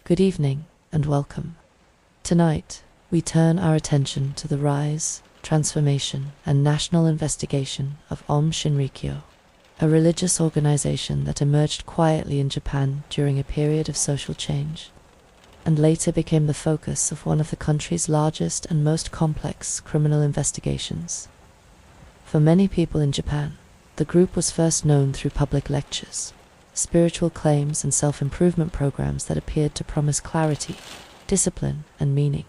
Good evening and welcome. Tonight, we turn our attention to the rise, transformation, and national investigation of Aum Shinrikyo, a religious organization that emerged quietly in Japan during a period of social change, and later became the focus of one of the country's largest and most complex criminal investigations. For many people in Japan, the group was first known through public lectures, spiritual claims, and self-improvement programs that appeared to promise clarity, discipline, and meaning.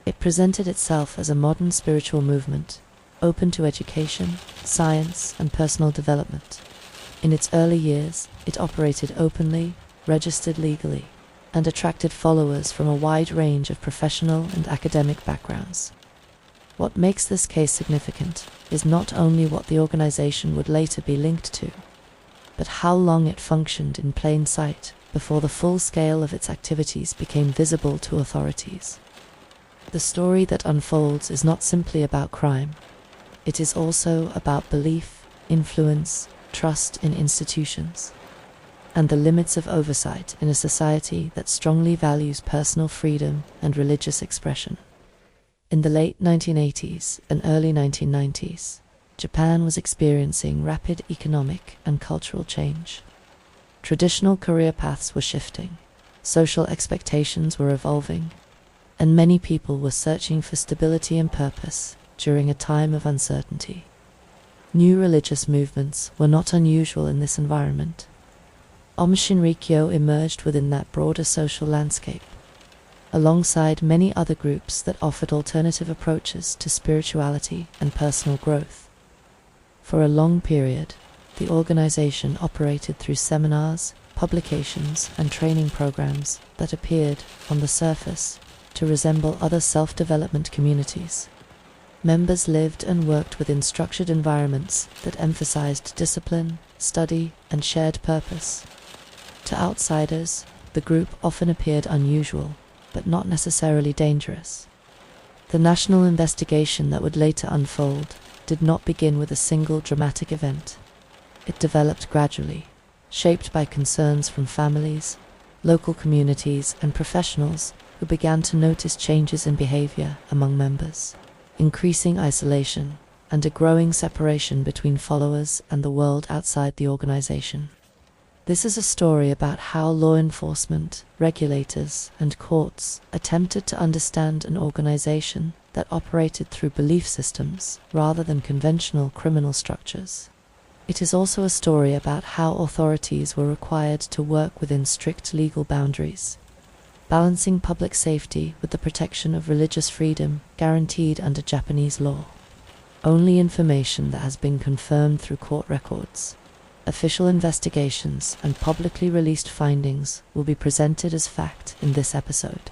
It presented itself as a modern spiritual movement, open to education, science, and personal development. In its early years, it operated openly, registered legally, and attracted followers from a wide range of professional and academic backgrounds. What makes this case significant is not only what the organization would later be linked to, but how long it functioned in plain sight before the full scale of its activities became visible to authorities. The story that unfolds is not simply about crime. It is also about belief, influence, trust in institutions, and the limits of oversight in a society that strongly values personal freedom and religious expression. In the late 1980s and early 1990s, Japan was experiencing rapid economic and cultural change. Traditional career paths were shifting, social expectations were evolving, and many people were searching for stability and purpose during a time of uncertainty. New religious movements were not unusual in this environment. Aum Shinrikyo emerged within that broader social landscape, alongside many other groups that offered alternative approaches to spirituality and personal growth. For a long period, the organization operated through seminars, publications, and training programs that appeared, on the surface, to resemble other self-development communities. Members lived and worked within structured environments that emphasized discipline, study, and shared purpose. To outsiders, the group often appeared unusual, but not necessarily dangerous. The national investigation that would later unfold did not begin with a single dramatic event. It developed gradually, shaped by concerns from families, local communities, and professionals who began to notice changes in behavior among members, increasing isolation, and a growing separation between followers and the world outside the organization. This is a story about how law enforcement, regulators, and courts attempted to understand an organization that operated through belief systems rather than conventional criminal structures. It is also a story about how authorities were required to work within strict legal boundaries, balancing public safety with the protection of religious freedom guaranteed under Japanese law. Only information that has been confirmed through court records, official investigations, and publicly released findings will be presented as fact in this episode.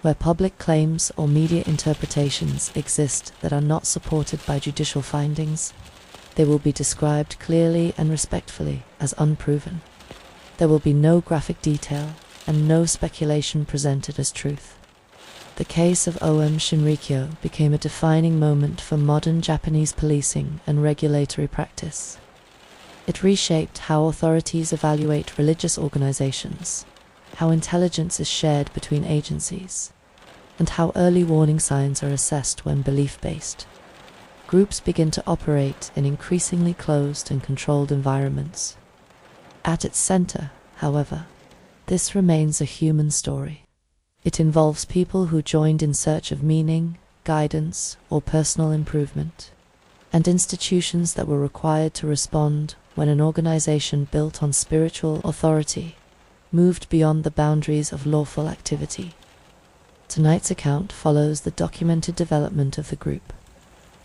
Where public claims or media interpretations exist that are not supported by judicial findings, they will be described clearly and respectfully as unproven. There will be no graphic detail and no speculation presented as truth. The case of Aum Shinrikyo became a defining moment for modern Japanese policing and regulatory practice. It reshaped how authorities evaluate religious organizations, how intelligence is shared between agencies, and how early warning signs are assessed when belief-based. Groups begin to operate in increasingly closed and controlled environments. At its center, however, this remains a human story. It involves people who joined in search of meaning, guidance, or personal improvement, and institutions that were required to respond when an organization built on spiritual authority moved beyond the boundaries of lawful activity. Tonight's account follows the documented development of the group,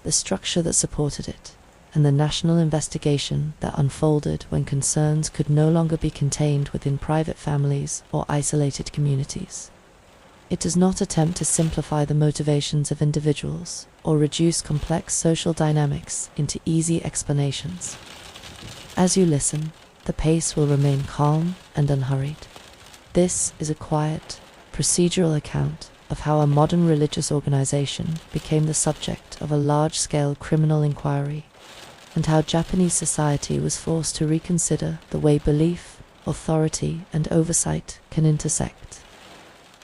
the structure that supported it, and the national investigation that unfolded when concerns could no longer be contained within private families or isolated communities. It does not attempt to simplify the motivations of individuals or reduce complex social dynamics into easy explanations. As you listen, the pace will remain calm and unhurried. This is a quiet, procedural account of how a modern religious organization became the subject of a large-scale criminal inquiry, and how Japanese society was forced to reconsider the way belief, authority, and oversight can intersect.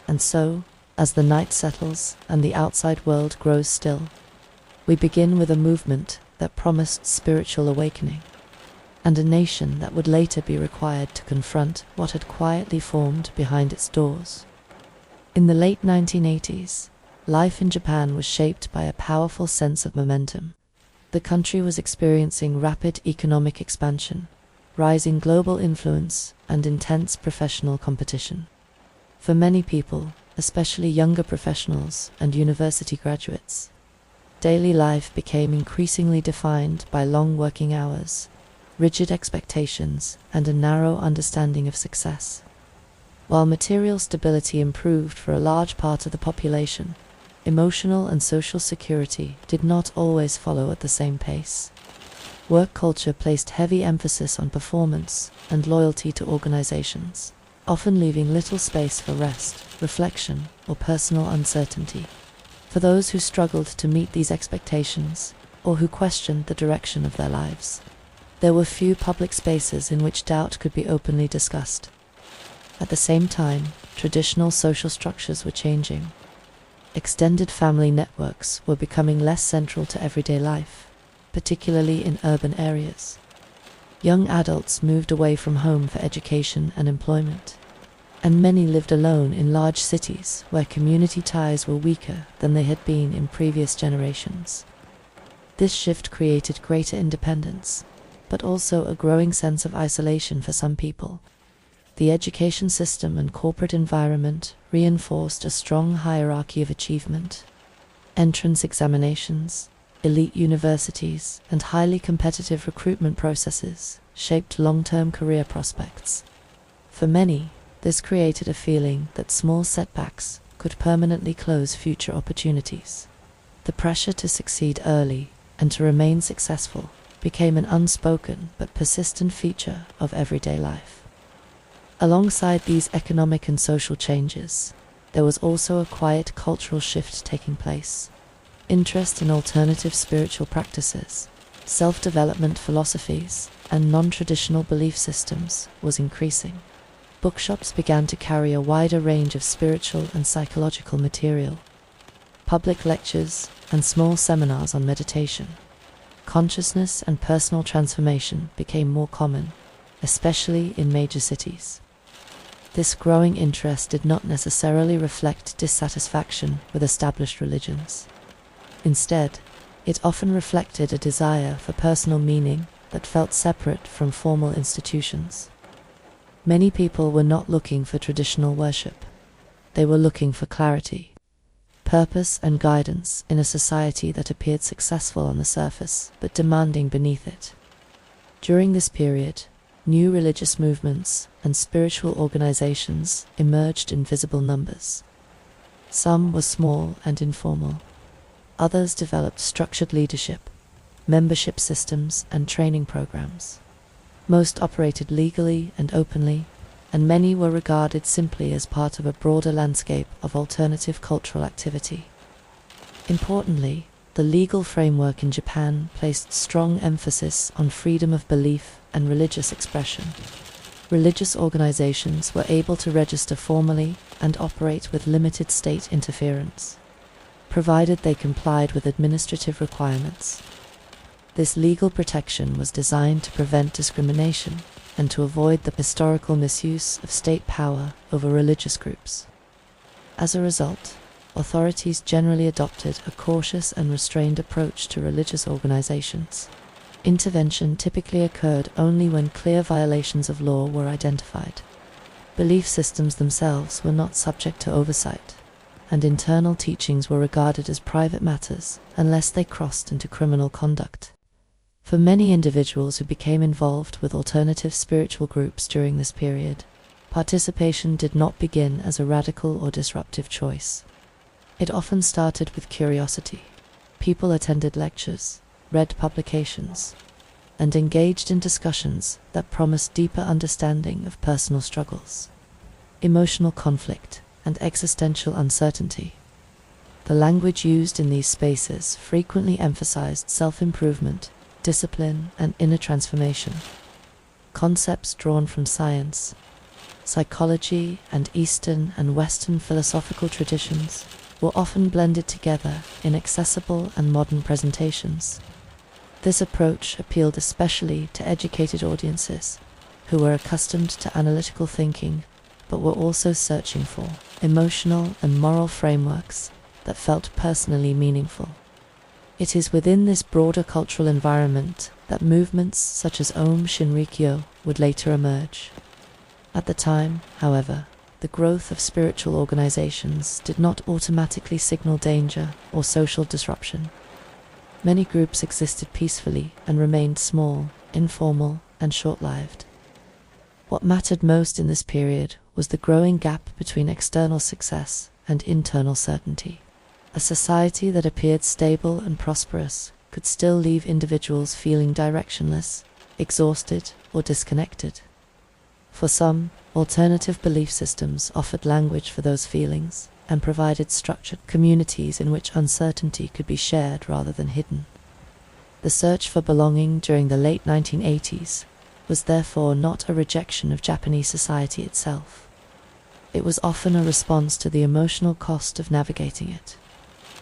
And so, as the night settles and the outside world grows still, we begin with a movement that promised spiritual awakening, and a nation that would later be required to confront what had quietly formed behind its doors. In the late 1980s, life in Japan was shaped by a powerful sense of momentum. The country was experiencing rapid economic expansion, rising global influence, and intense professional competition. For many people, especially younger professionals and university graduates, daily life became increasingly defined by long working hours, rigid expectations, and a narrow understanding of success. While material stability improved for a large part of the population, emotional and social security did not always follow at the same pace. Work culture placed heavy emphasis on performance and loyalty to organizations, often leaving little space for rest, reflection, or personal uncertainty. For those who struggled to meet these expectations, or who questioned the direction of their lives, there were few public spaces in which doubt could be openly discussed. At the same time, traditional social structures were changing. Extended family networks were becoming less central to everyday life, particularly in urban areas. Young adults moved away from home for education and employment, and many lived alone in large cities where community ties were weaker than they had been in previous generations. This shift created greater independence, but also a growing sense of isolation for some people. The education system and corporate environment reinforced a strong hierarchy of achievement. Entrance examinations, elite universities, and highly competitive recruitment processes shaped long-term career prospects. For many, this created a feeling that small setbacks could permanently close future opportunities. The pressure to succeed early and to remain successful became an unspoken but persistent feature of everyday life. Alongside these economic and social changes, there was also a quiet cultural shift taking place. Interest in alternative spiritual practices, self-development philosophies, and non-traditional belief systems was increasing. Bookshops began to carry a wider range of spiritual and psychological material. Public lectures and small seminars on meditation, consciousness, and personal transformation became more common, especially in major cities. This growing interest did not necessarily reflect dissatisfaction with established religions. Instead, it often reflected a desire for personal meaning that felt separate from formal institutions. Many people were not looking for traditional worship. They were looking for clarity, purpose, and guidance in a society that appeared successful on the surface but demanding beneath it. During this period, new religious movements and spiritual organizations emerged in visible numbers. Some were small and informal. Others developed structured leadership, membership systems, and training programs. Most operated legally and openly, and many were regarded simply as part of a broader landscape of alternative cultural activity. Importantly, the legal framework in Japan placed strong emphasis on freedom of belief and religious expression. Religious organizations were able to register formally and operate with limited state interference, provided they complied with administrative requirements. This legal protection was designed to prevent discrimination and to avoid the historical misuse of state power over religious groups. As a result, authorities generally adopted a cautious and restrained approach to religious organizations. Intervention typically occurred only when clear violations of law were identified. Belief systems themselves were not subject to oversight, and internal teachings were regarded as private matters unless they crossed into criminal conduct. For many individuals who became involved with alternative spiritual groups during this period, participation did not begin as a radical or disruptive choice. It often started with curiosity. People attended lectures, read publications, and engaged in discussions that promised deeper understanding of personal struggles, emotional conflict, and existential uncertainty. The language used in these spaces frequently emphasized self-improvement, discipline, and inner transformation. Concepts drawn from science, psychology, and Eastern and Western philosophical traditions were often blended together in accessible and modern presentations. This approach appealed especially to educated audiences who were accustomed to analytical thinking but were also searching for emotional and moral frameworks that felt personally meaningful. It is within this broader cultural environment that movements such as Aum Shinrikyo would later emerge. At the time, however, the growth of spiritual organizations did not automatically signal danger or social disruption. Many groups existed peacefully and remained small, informal, and short-lived. What mattered most in this period was the growing gap between external success and internal certainty. A society that appeared stable and prosperous could still leave individuals feeling directionless, exhausted, or disconnected. For some, alternative belief systems offered language for those feelings and provided structured communities in which uncertainty could be shared rather than hidden. The search for belonging during the late 1980s was therefore not a rejection of Japanese society itself. It was often a response to the emotional cost of navigating it.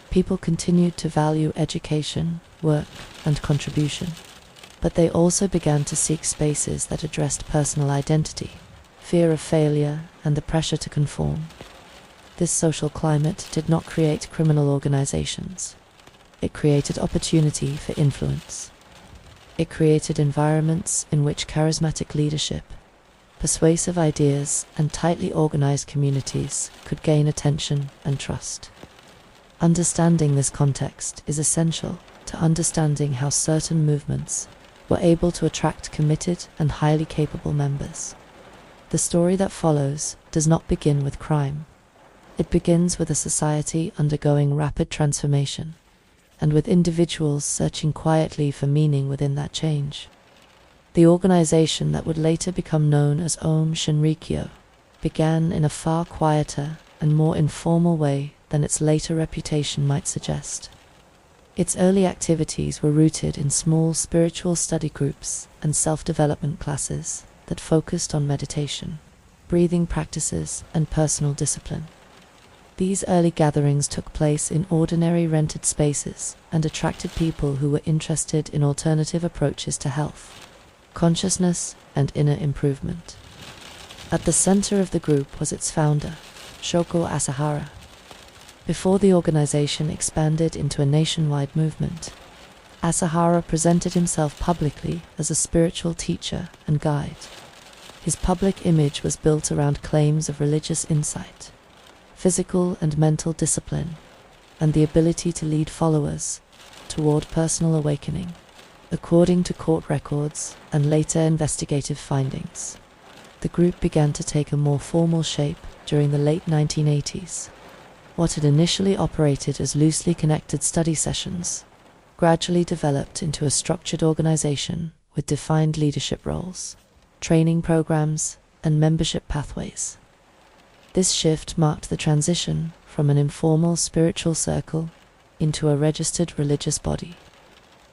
People continued to value education, work, and contribution, but they also began to seek spaces that addressed personal identity, fear of failure, and the pressure to conform. This social climate did not create criminal organizations. It created opportunity for influence. It created environments in which charismatic leadership, persuasive ideas, and tightly organized communities could gain attention and trust. Understanding this context is essential to understanding how certain movements were able to attract committed and highly capable members. The story that follows does not begin with crime. It begins with a society undergoing rapid transformation, and with individuals searching quietly for meaning within that change. The organization that would later become known as Aum Shinrikyo began in a far quieter and more informal way than its later reputation might suggest. Its early activities were rooted in small spiritual study groups and self-development classes that focused on meditation, breathing practices, and personal discipline. These early gatherings took place in ordinary rented spaces and attracted people who were interested in alternative approaches to health, consciousness, and inner improvement. At the center of the group was its founder, Shoko Asahara. Before the organization expanded into a nationwide movement, Asahara presented himself publicly as a spiritual teacher and guide. His public image was built around claims of religious insight, physical and mental discipline, and the ability to lead followers toward personal awakening, according to court records and later investigative findings. The group began to take a more formal shape during the late 1980s. What had initially operated as loosely connected study sessions gradually developed into a structured organization with defined leadership roles, training programs, and membership pathways. This shift marked the transition from an informal spiritual circle into a registered religious body.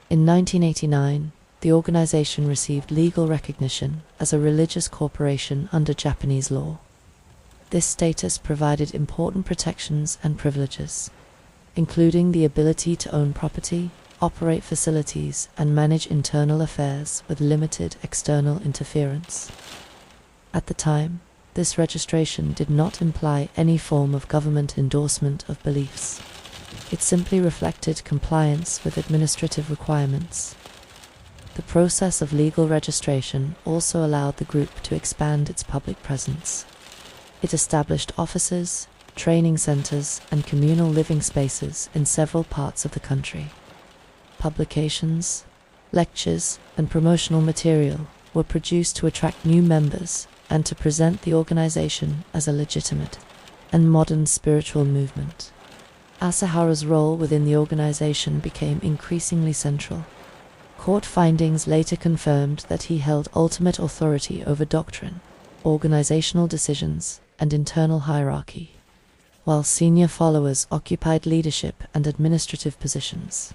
In 1989, the organization received legal recognition as a religious corporation under Japanese law. This status provided important protections and privileges, including the ability to own property, operate facilities, and manage internal affairs with limited external interference. At the time, this registration did not imply any form of government endorsement of beliefs. It simply reflected compliance with administrative requirements. The process of legal registration also allowed the group to expand its public presence. It established offices, training centers, and communal living spaces in several parts of the country. Publications, lectures, and promotional material were produced to attract new members and to present the organization as a legitimate and modern spiritual movement. Asahara's role within the organization became increasingly central. Court findings later confirmed that he held ultimate authority over doctrine, organizational decisions, and internal hierarchy, while senior followers occupied leadership and administrative positions.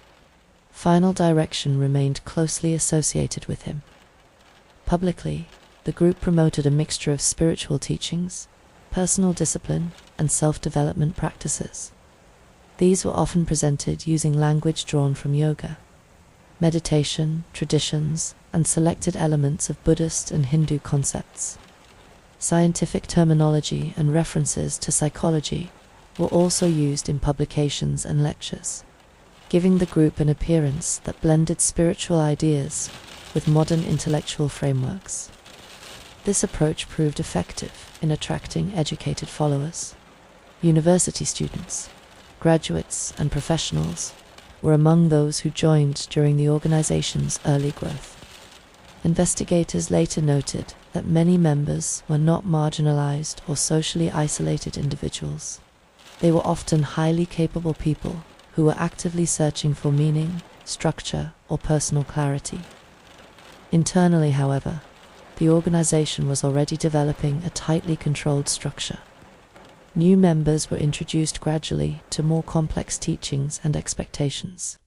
Final direction remained closely associated with him. Publicly, the group promoted a mixture of spiritual teachings, personal discipline, and self-development practices. These were often presented using language drawn from yoga, meditation, traditions, and selected elements of Buddhist and Hindu concepts. Scientific terminology and references to psychology were also used in publications and lectures, giving the group an appearance that blended spiritual ideas with modern intellectual frameworks. This approach proved effective in attracting educated followers. University students, graduates, and professionals were among those who joined during the organization's early growth. Investigators later noted that many members were not marginalized or socially isolated individuals. They were often highly capable people who were actively searching for meaning, structure, or personal clarity. Internally, however, the organization was already developing a tightly controlled structure. New members were introduced gradually to more complex teachings and expectations.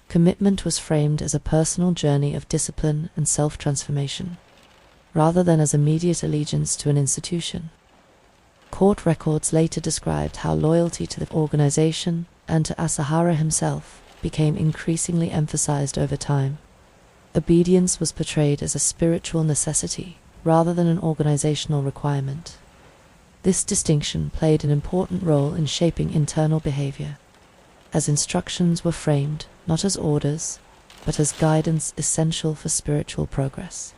Commitment was framed as a personal journey of discipline and self-transformation, rather than as immediate allegiance to an institution. Court records later described how loyalty to the organization and to Asahara himself became increasingly emphasized over time. Obedience was portrayed as a spiritual necessity rather than an organizational requirement. This distinction played an important role in shaping internal behavior, as instructions were framed not as orders, but as guidance essential for spiritual progress.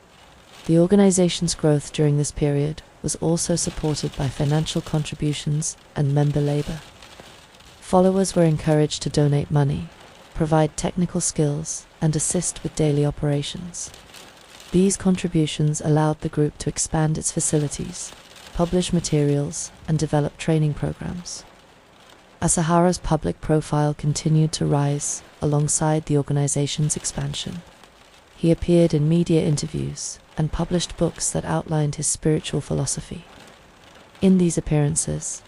The organization's growth during this period was also supported by financial contributions and member labor. Followers were encouraged to donate money, provide technical skills, and assist with daily operations. These contributions allowed the group to expand its facilities, publish materials, and develop training programs. Asahara's public profile continued to rise alongside the organization's expansion. He appeared in media interviews and published books that outlined his spiritual philosophy. In these appearances,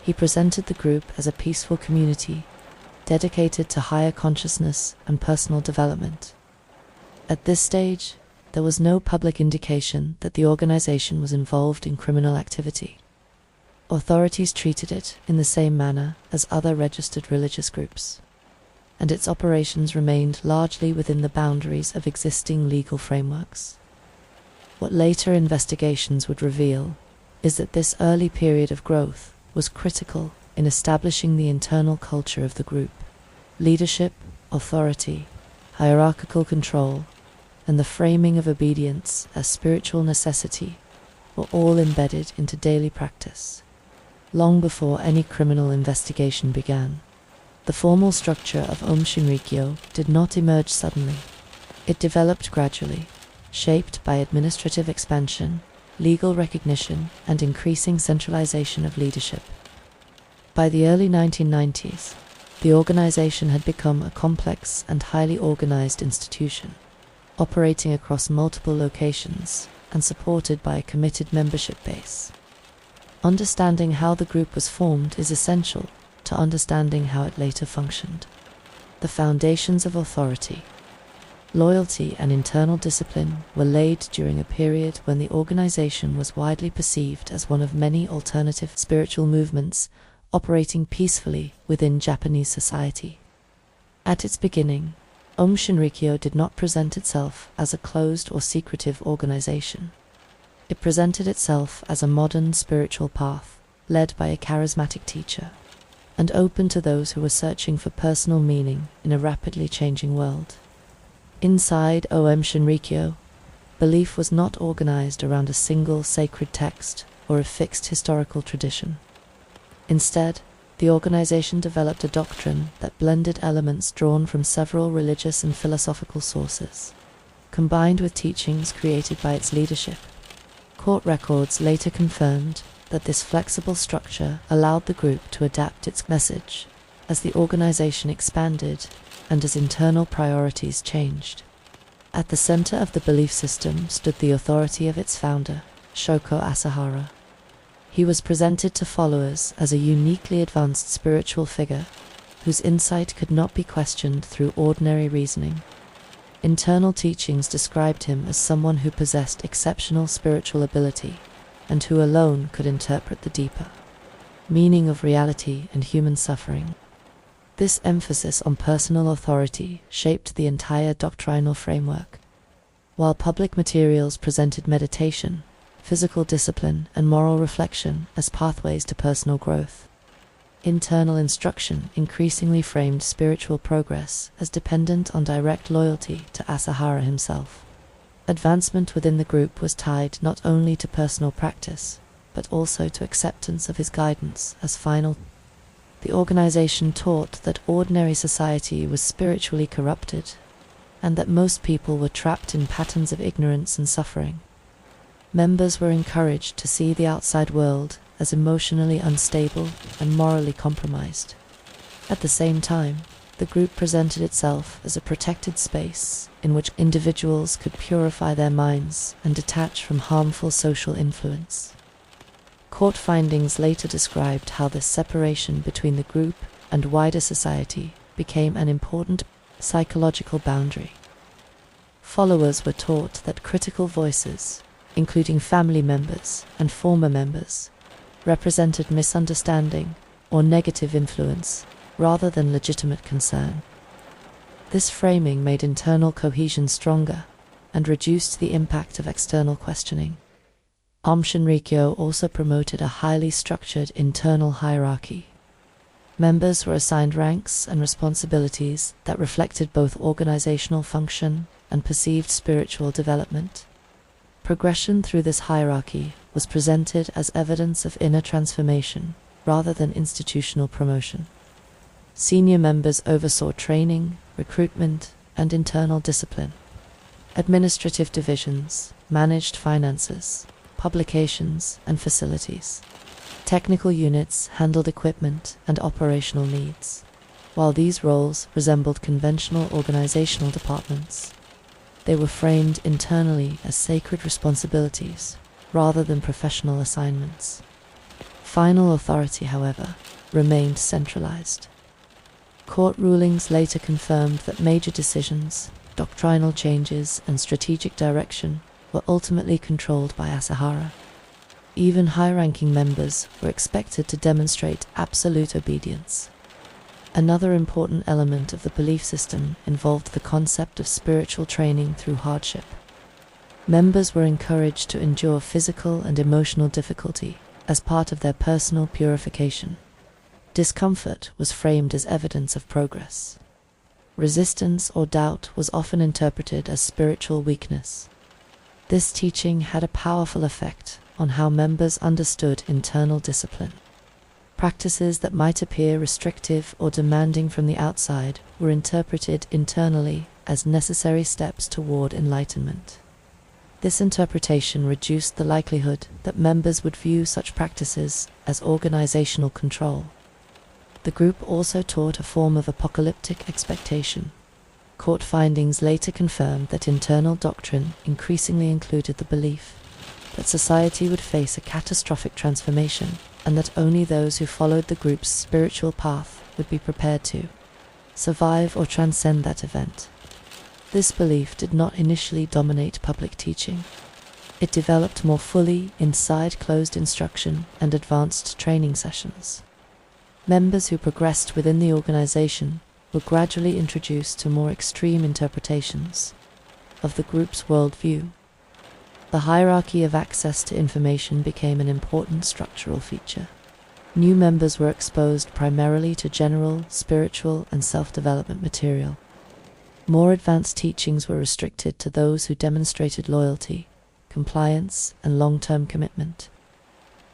he presented the group as a peaceful community dedicated to higher consciousness and personal development. At this stage, there was no public indication that the organization was involved in criminal activity. Authorities treated it in the same manner as other registered religious groups, and its operations remained largely within the boundaries of existing legal frameworks. What later investigations would reveal is that this early period of growth was critical in establishing the internal culture of the group. Leadership, authority, hierarchical control, and the framing of obedience as spiritual necessity were all embedded into daily practice, long before any criminal investigation began. The formal structure of Aum Shinrikyo did not emerge suddenly. It developed gradually, shaped by administrative expansion, legal recognition, and increasing centralization of leadership. By the early 1990s, the organization had become a complex and highly organized institution, operating across multiple locations and supported by a committed membership base. Understanding how the group was formed is essential to understanding how it later functioned. The foundations of authority, loyalty, and internal discipline were laid during a period when the organization was widely perceived as one of many alternative spiritual movements operating peacefully within Japanese society. At its beginning, Aum Shinrikyo did not present itself as a closed or secretive organization. It presented itself as a modern spiritual path, led by a charismatic teacher, and open to those who were searching for personal meaning in a rapidly changing world. Inside Aum Shinrikyo, belief was not organized around a single sacred text or a fixed historical tradition. Instead, the organization developed a doctrine that blended elements drawn from several religious and philosophical sources, combined with teachings created by its leadership. Court records later confirmed that this flexible structure allowed the group to adapt its message as the organization expanded and as internal priorities changed. At the center of the belief system stood the authority of its founder, Shoko Asahara. He was presented to followers as a uniquely advanced spiritual figure whose insight could not be questioned through ordinary reasoning. Internal teachings described him as someone who possessed exceptional spiritual ability and who alone could interpret the deeper meaning of reality and human suffering. This emphasis on personal authority shaped the entire doctrinal framework. While public materials presented meditation, physical discipline, and moral reflection as pathways to personal growth, internal instruction increasingly framed spiritual progress as dependent on direct loyalty to Asahara himself. Advancement within the group was tied not only to personal practice, but also to acceptance of his guidance as final. The organization taught that ordinary society was spiritually corrupted, and that most people were trapped in patterns of ignorance and suffering. Members were encouraged to see the outside world as emotionally unstable and morally compromised. At the same time, the group presented itself as a protected space in which individuals could purify their minds and detach from harmful social influence. Court findings later described how this separation between the group and wider society became an important psychological boundary. Followers were taught that critical voices, including family members and former members, represented misunderstanding or negative influence rather than legitimate concern. This framing made internal cohesion stronger and reduced the impact of external questioning. Aum Shinrikyo also promoted a highly structured internal hierarchy. Members were assigned ranks and responsibilities that reflected both organizational function and perceived spiritual development. Progression through this hierarchy was presented as evidence of inner transformation rather than institutional promotion. Senior members oversaw training, recruitment, and internal discipline. Administrative divisions managed finances, publications, and facilities. Technical units handled equipment and operational needs. While these roles resembled conventional organizational departments, they were framed internally as sacred responsibilities rather than professional assignments. Final authority, however, remained centralized. Court rulings later confirmed that major decisions, doctrinal changes, and strategic direction were ultimately controlled by Asahara. Even high-ranking members were expected to demonstrate absolute obedience. Another important element of the belief system involved the concept of spiritual training through hardship. Members were encouraged to endure physical and emotional difficulty as part of their personal purification. Discomfort was framed as evidence of progress. Resistance or doubt was often interpreted as spiritual weakness. This teaching had a powerful effect on how members understood internal discipline. Practices that might appear restrictive or demanding from the outside were interpreted internally as necessary steps toward enlightenment. This interpretation reduced the likelihood that members would view such practices as organizational control. The group also taught a form of apocalyptic expectation. Court findings later confirmed that internal doctrine increasingly included the belief that society would face a catastrophic transformation and that only those who followed the group's spiritual path would be prepared to survive or transcend that event. This belief did not initially dominate public teaching. It developed more fully inside closed instruction and advanced training sessions. Members who progressed within the organization were gradually introduced to more extreme interpretations of the group's worldview. The hierarchy of access to information became an important structural feature. New members were exposed primarily to general, spiritual, and self-development material. More advanced teachings were restricted to those who demonstrated loyalty, compliance, and long-term commitment.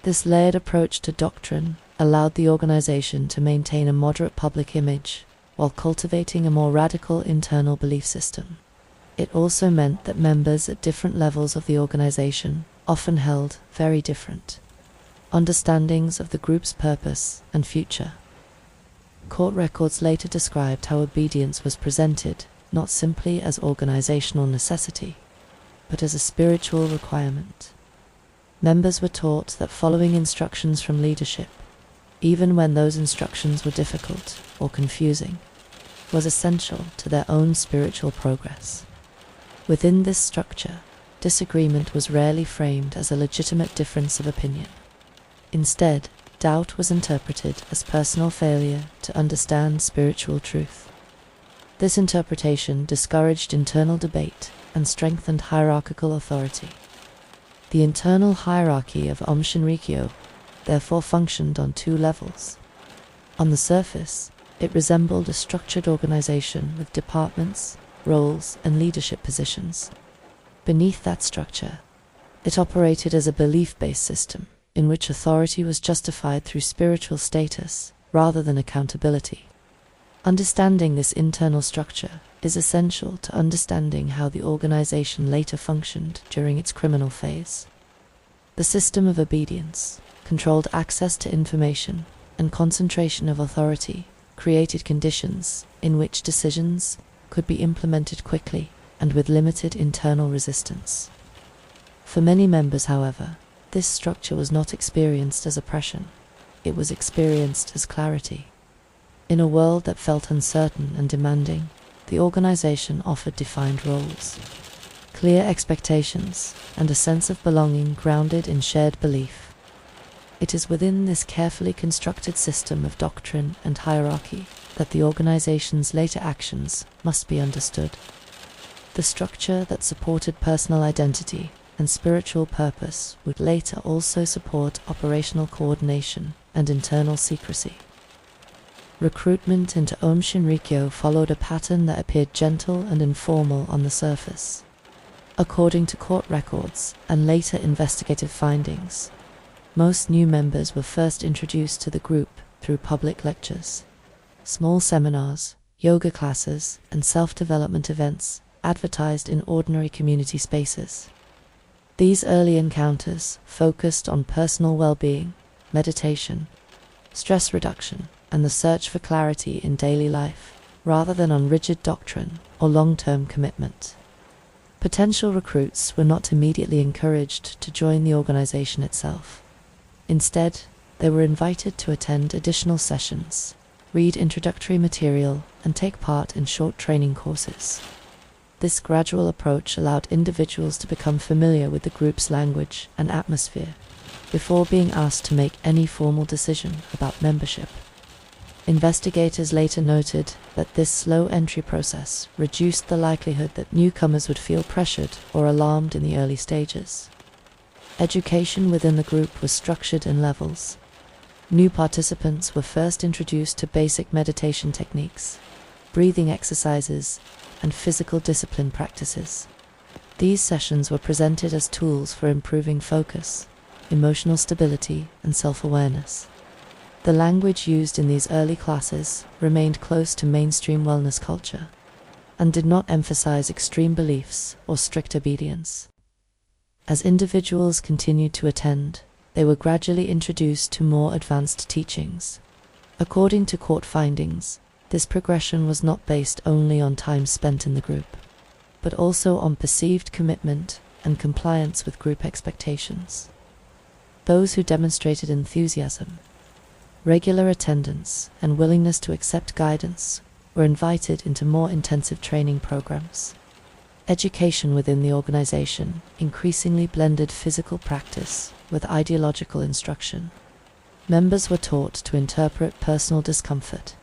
This layered approach to doctrine allowed the organization to maintain a moderate public image while cultivating a more radical internal belief system. It also meant that members at different levels of the organization often held very different understandings of the group's purpose and future. Court records later described how obedience was presented not simply as organizational necessity, but as a spiritual requirement. Members were taught that following instructions from leadership, even when those instructions were difficult or confusing, was essential to their own spiritual progress. Within this structure, disagreement was rarely framed as a legitimate difference of opinion. Instead, doubt was interpreted as personal failure to understand spiritual truth. This interpretation discouraged internal debate and strengthened hierarchical authority. The internal hierarchy of Aum Shinrikyo therefore functioned on two levels. On the surface, it resembled a structured organization with departments, roles, and leadership positions. Beneath that structure, it operated as a belief-based system in which authority was justified through spiritual status rather than accountability. Understanding this internal structure is essential to understanding how the organization later functioned during its criminal phase. The system of obedience, controlled access to information, and concentration of authority created conditions in which decisions could be implemented quickly and with limited internal resistance. For many members, however, this structure was not experienced as oppression. It was experienced as clarity. In a world that felt uncertain and demanding, the organization offered defined roles, clear expectations, and a sense of belonging grounded in shared belief. It is within this carefully constructed system of doctrine and hierarchy that the organization's later actions must be understood. The structure that supported personal identity and spiritual purpose would later also support operational coordination and internal secrecy. Recruitment into Aum Shinrikyo followed a pattern that appeared gentle and informal on the surface. According to court records and later investigative findings, most new members were first introduced to the group through public lectures, small seminars, yoga classes, and self-development events advertised in ordinary community spaces. These early encounters focused on personal well-being, meditation, stress reduction, and the search for clarity in daily life, rather than on rigid doctrine or long-term commitment. Potential recruits were not immediately encouraged to join the organization itself. Instead, they were invited to attend additional sessions, read introductory material, and take part in short training courses. This gradual approach allowed individuals to become familiar with the group's language and atmosphere before being asked to make any formal decision about membership. Investigators later noted that this slow entry process reduced the likelihood that newcomers would feel pressured or alarmed in the early stages. Education within the group was structured in levels. New participants were first introduced to basic meditation techniques, breathing exercises, and physical discipline practices. These sessions were presented as tools for improving focus, emotional stability, and self-awareness. The language used in these early classes remained close to mainstream wellness culture and did not emphasize extreme beliefs or strict obedience. As individuals continued to attend, they were gradually introduced to more advanced teachings. According to court findings, this progression was not based only on time spent in the group, but also on perceived commitment and compliance with group expectations. Those who demonstrated enthusiasm, regular attendance, and willingness to accept guidance were invited into more intensive training programs. Education within the organization increasingly blended physical practice with ideological instruction. Members were taught to interpret personal discomfort,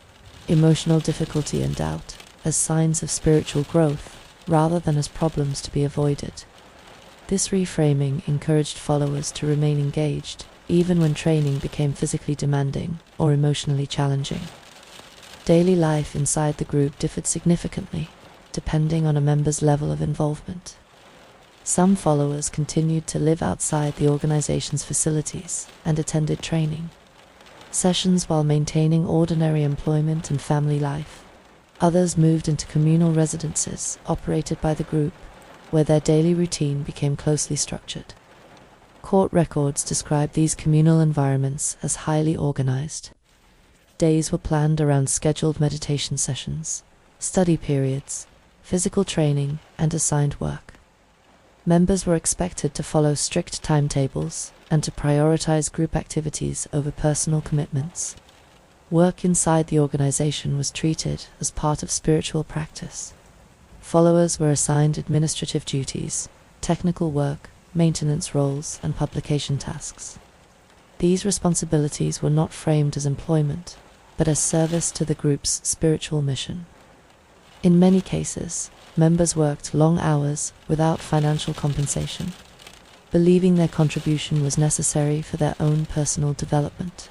emotional difficulty, and doubt as signs of spiritual growth rather than as problems to be avoided. This reframing encouraged followers to remain engaged even when training became physically demanding or emotionally challenging. Daily life inside the group differed significantly, depending on a member's level of involvement. Some followers continued to live outside the organization's facilities and attended training sessions while maintaining ordinary employment and family life. Others moved into communal residences operated by the group, where their daily routine became closely structured. Court records describe these communal environments as highly organized. Days were planned around scheduled meditation sessions, study periods, physical training, and assigned work. Members were expected to follow strict timetables and to prioritize group activities over personal commitments. Work inside the organization was treated as part of spiritual practice. followers were assigned administrative duties, technical work, maintenance roles, and publication tasks. These responsibilities were not framed as employment, but as service to the group's spiritual mission. In many cases, members worked long hours without financial compensation, believing their contribution was necessary for their own personal development.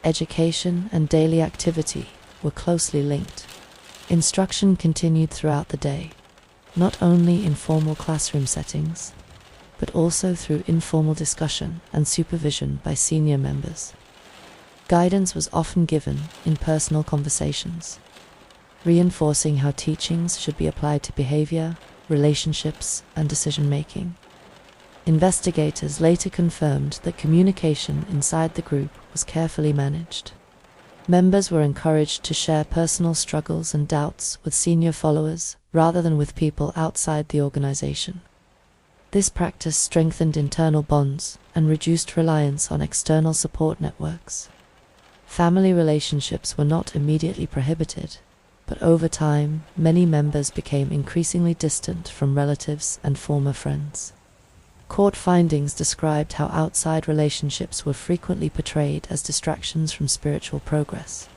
Education and daily activity were closely linked. Instruction continued throughout the day, not only in formal classroom settings, but also through informal discussion and supervision by senior members. Guidance was often given in personal conversations, reinforcing how teachings should be applied to behavior, relationships, and decision-making. Investigators later confirmed that communication inside the group was carefully managed. Members were encouraged to share personal struggles and doubts with senior followers rather than with people outside the organization. This practice strengthened internal bonds and reduced reliance on external support networks. Family relationships were not immediately prohibited, but over time, many members became increasingly distant from relatives and former friends. Court findings described how outside relationships were frequently portrayed as distractions from spiritual progress.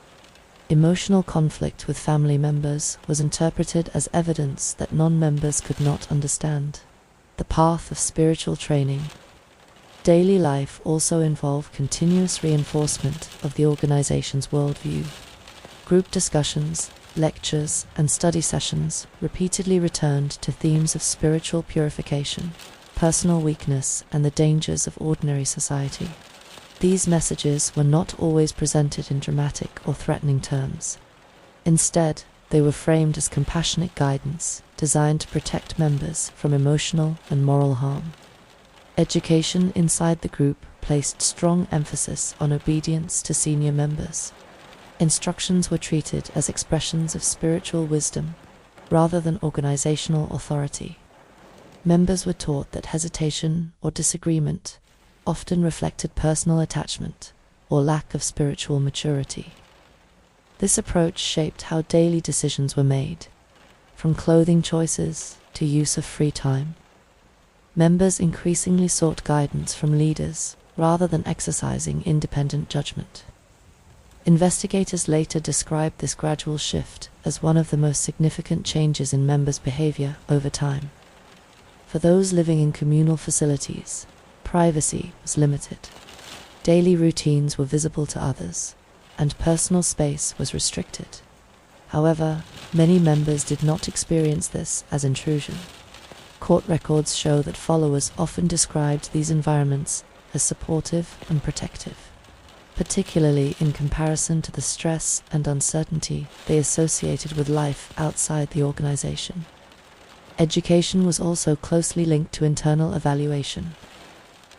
Emotional conflict with family members was interpreted as evidence that non-members could not understand the path of spiritual training. Daily life also involved continuous reinforcement of the organization's worldview. Group discussions, lectures, and study sessions repeatedly returned to themes of spiritual purification, personal weakness, and the dangers of ordinary society. These messages were not always presented in dramatic or threatening terms. Instead, they were framed as compassionate guidance designed to protect members from emotional and moral harm. Education inside the group placed strong emphasis on obedience to senior members. Instructions were treated as expressions of spiritual wisdom rather than organizational authority. Members were taught that hesitation or disagreement often reflected personal attachment or lack of spiritual maturity. This approach shaped how daily decisions were made, from clothing choices to use of free time. Members increasingly sought guidance from leaders rather than exercising independent judgment. Investigators later described this gradual shift as one of the most significant changes in members' behavior over time. For those living in communal facilities, privacy was limited. Daily routines were visible to others, and personal space was restricted. However, many members did not experience this as intrusion. Court records show that followers often described these environments as supportive and protective, particularly in comparison to the stress and uncertainty they associated with life outside the organization. Education was also closely linked to internal evaluation.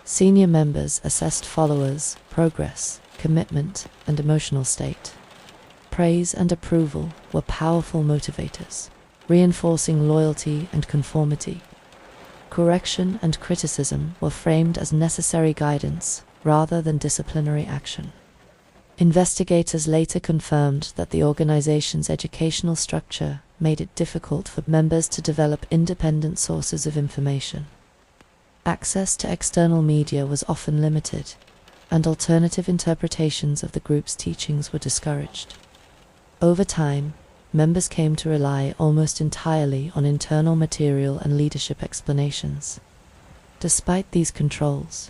Senior members assessed followers' progress, commitment, and emotional state. Praise and approval were powerful motivators, reinforcing loyalty and conformity. Correction and criticism were framed as necessary guidance rather than disciplinary action. Investigators later confirmed that the organization's educational structure made it difficult for members to develop independent sources of information. Access to external media was often limited, and alternative interpretations of the group's teachings were discouraged. Over time, members came to rely almost entirely on internal material and leadership explanations. Despite these controls,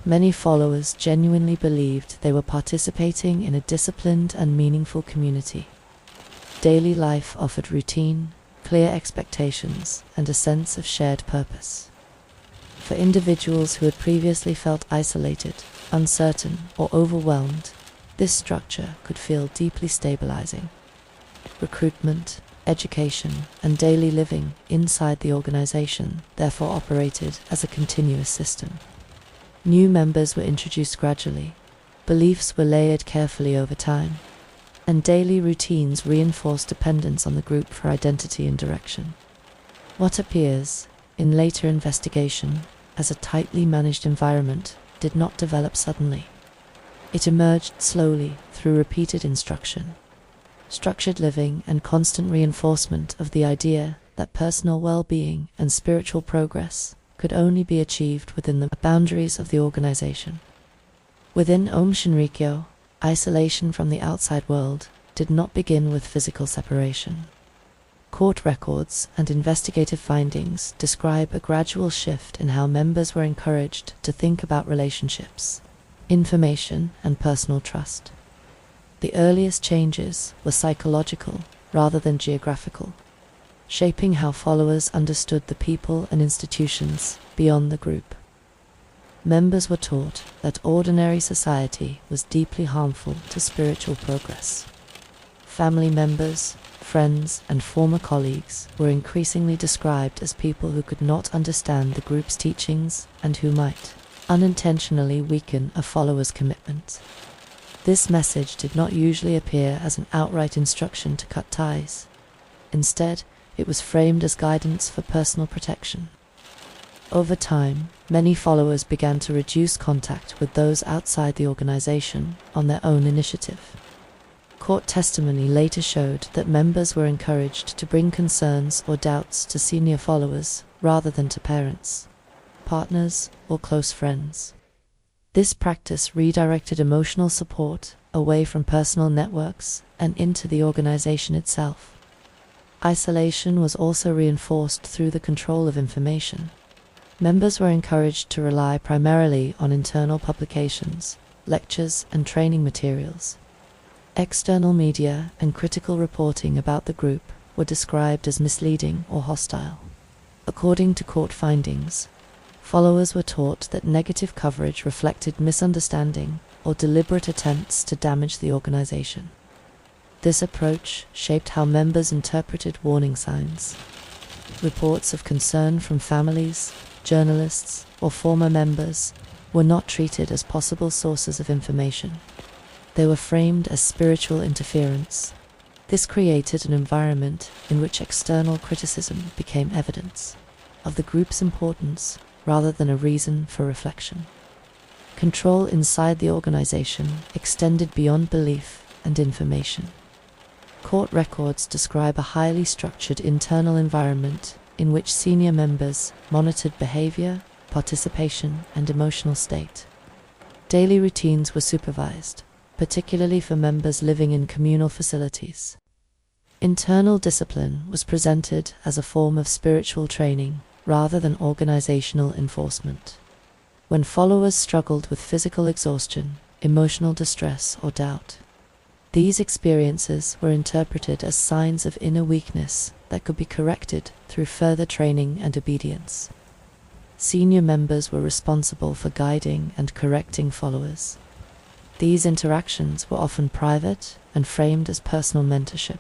many followers genuinely believed they were participating in a disciplined and meaningful community. Daily life offered routine, clear expectations, and a sense of shared purpose. For individuals who had previously felt isolated, uncertain, or overwhelmed, this structure could feel deeply stabilizing. Recruitment, education, and daily living inside the organization therefore operated as a continuous system. New members were introduced gradually, beliefs were layered carefully over time, and daily routines reinforced dependence on the group for identity and direction. What appears, in later investigation, as a tightly managed environment did not develop suddenly. It emerged slowly through repeated instruction, structured living, and constant reinforcement of the idea that personal well-being and spiritual progress could only be achieved within the boundaries of the organization. Within Aum Shinrikyo, isolation from the outside world did not begin with physical separation. Court records and investigative findings describe a gradual shift in how members were encouraged to think about relationships, information, and personal trust. The earliest changes were psychological rather than geographical, shaping how followers understood the people and institutions beyond the group. Members were taught that ordinary society was deeply harmful to spiritual progress. Family members, friends, and former colleagues were increasingly described as people who could not understand the group's teachings and who might unintentionally weaken a follower's commitment. This message did not usually appear as an outright instruction to cut ties. Instead, it was framed as guidance for personal protection. Over time, many followers began to reduce contact with those outside the organization on their own initiative. Court testimony later showed that members were encouraged to bring concerns or doubts to senior followers rather than to parents, partners, or close friends. This practice redirected emotional support away from personal networks and into the organization itself. Isolation was also reinforced through the control of information. Members were encouraged to rely primarily on internal publications, lectures, and training materials. External media and critical reporting about the group were described as misleading or hostile. According to court findings, followers were taught that negative coverage reflected misunderstanding or deliberate attempts to damage the organization. This approach shaped how members interpreted warning signs. Reports of concern from families, journalists, or former members were not treated as possible sources of information. They were framed as spiritual interference. This created an environment in which external criticism became evidence of the group's importance rather than a reason for reflection. Control inside the organization extended beyond belief and information. Court records describe a highly structured internal environment in which senior members monitored behavior, participation, and emotional state. Daily routines were supervised, particularly for members living in communal facilities. Internal discipline was presented as a form of spiritual training rather than organizational enforcement. When followers struggled with physical exhaustion, emotional distress, or doubt, these experiences were interpreted as signs of inner weakness that could be corrected through further training and obedience. Senior members were responsible for guiding and correcting followers. These interactions were often private and framed as personal mentorship.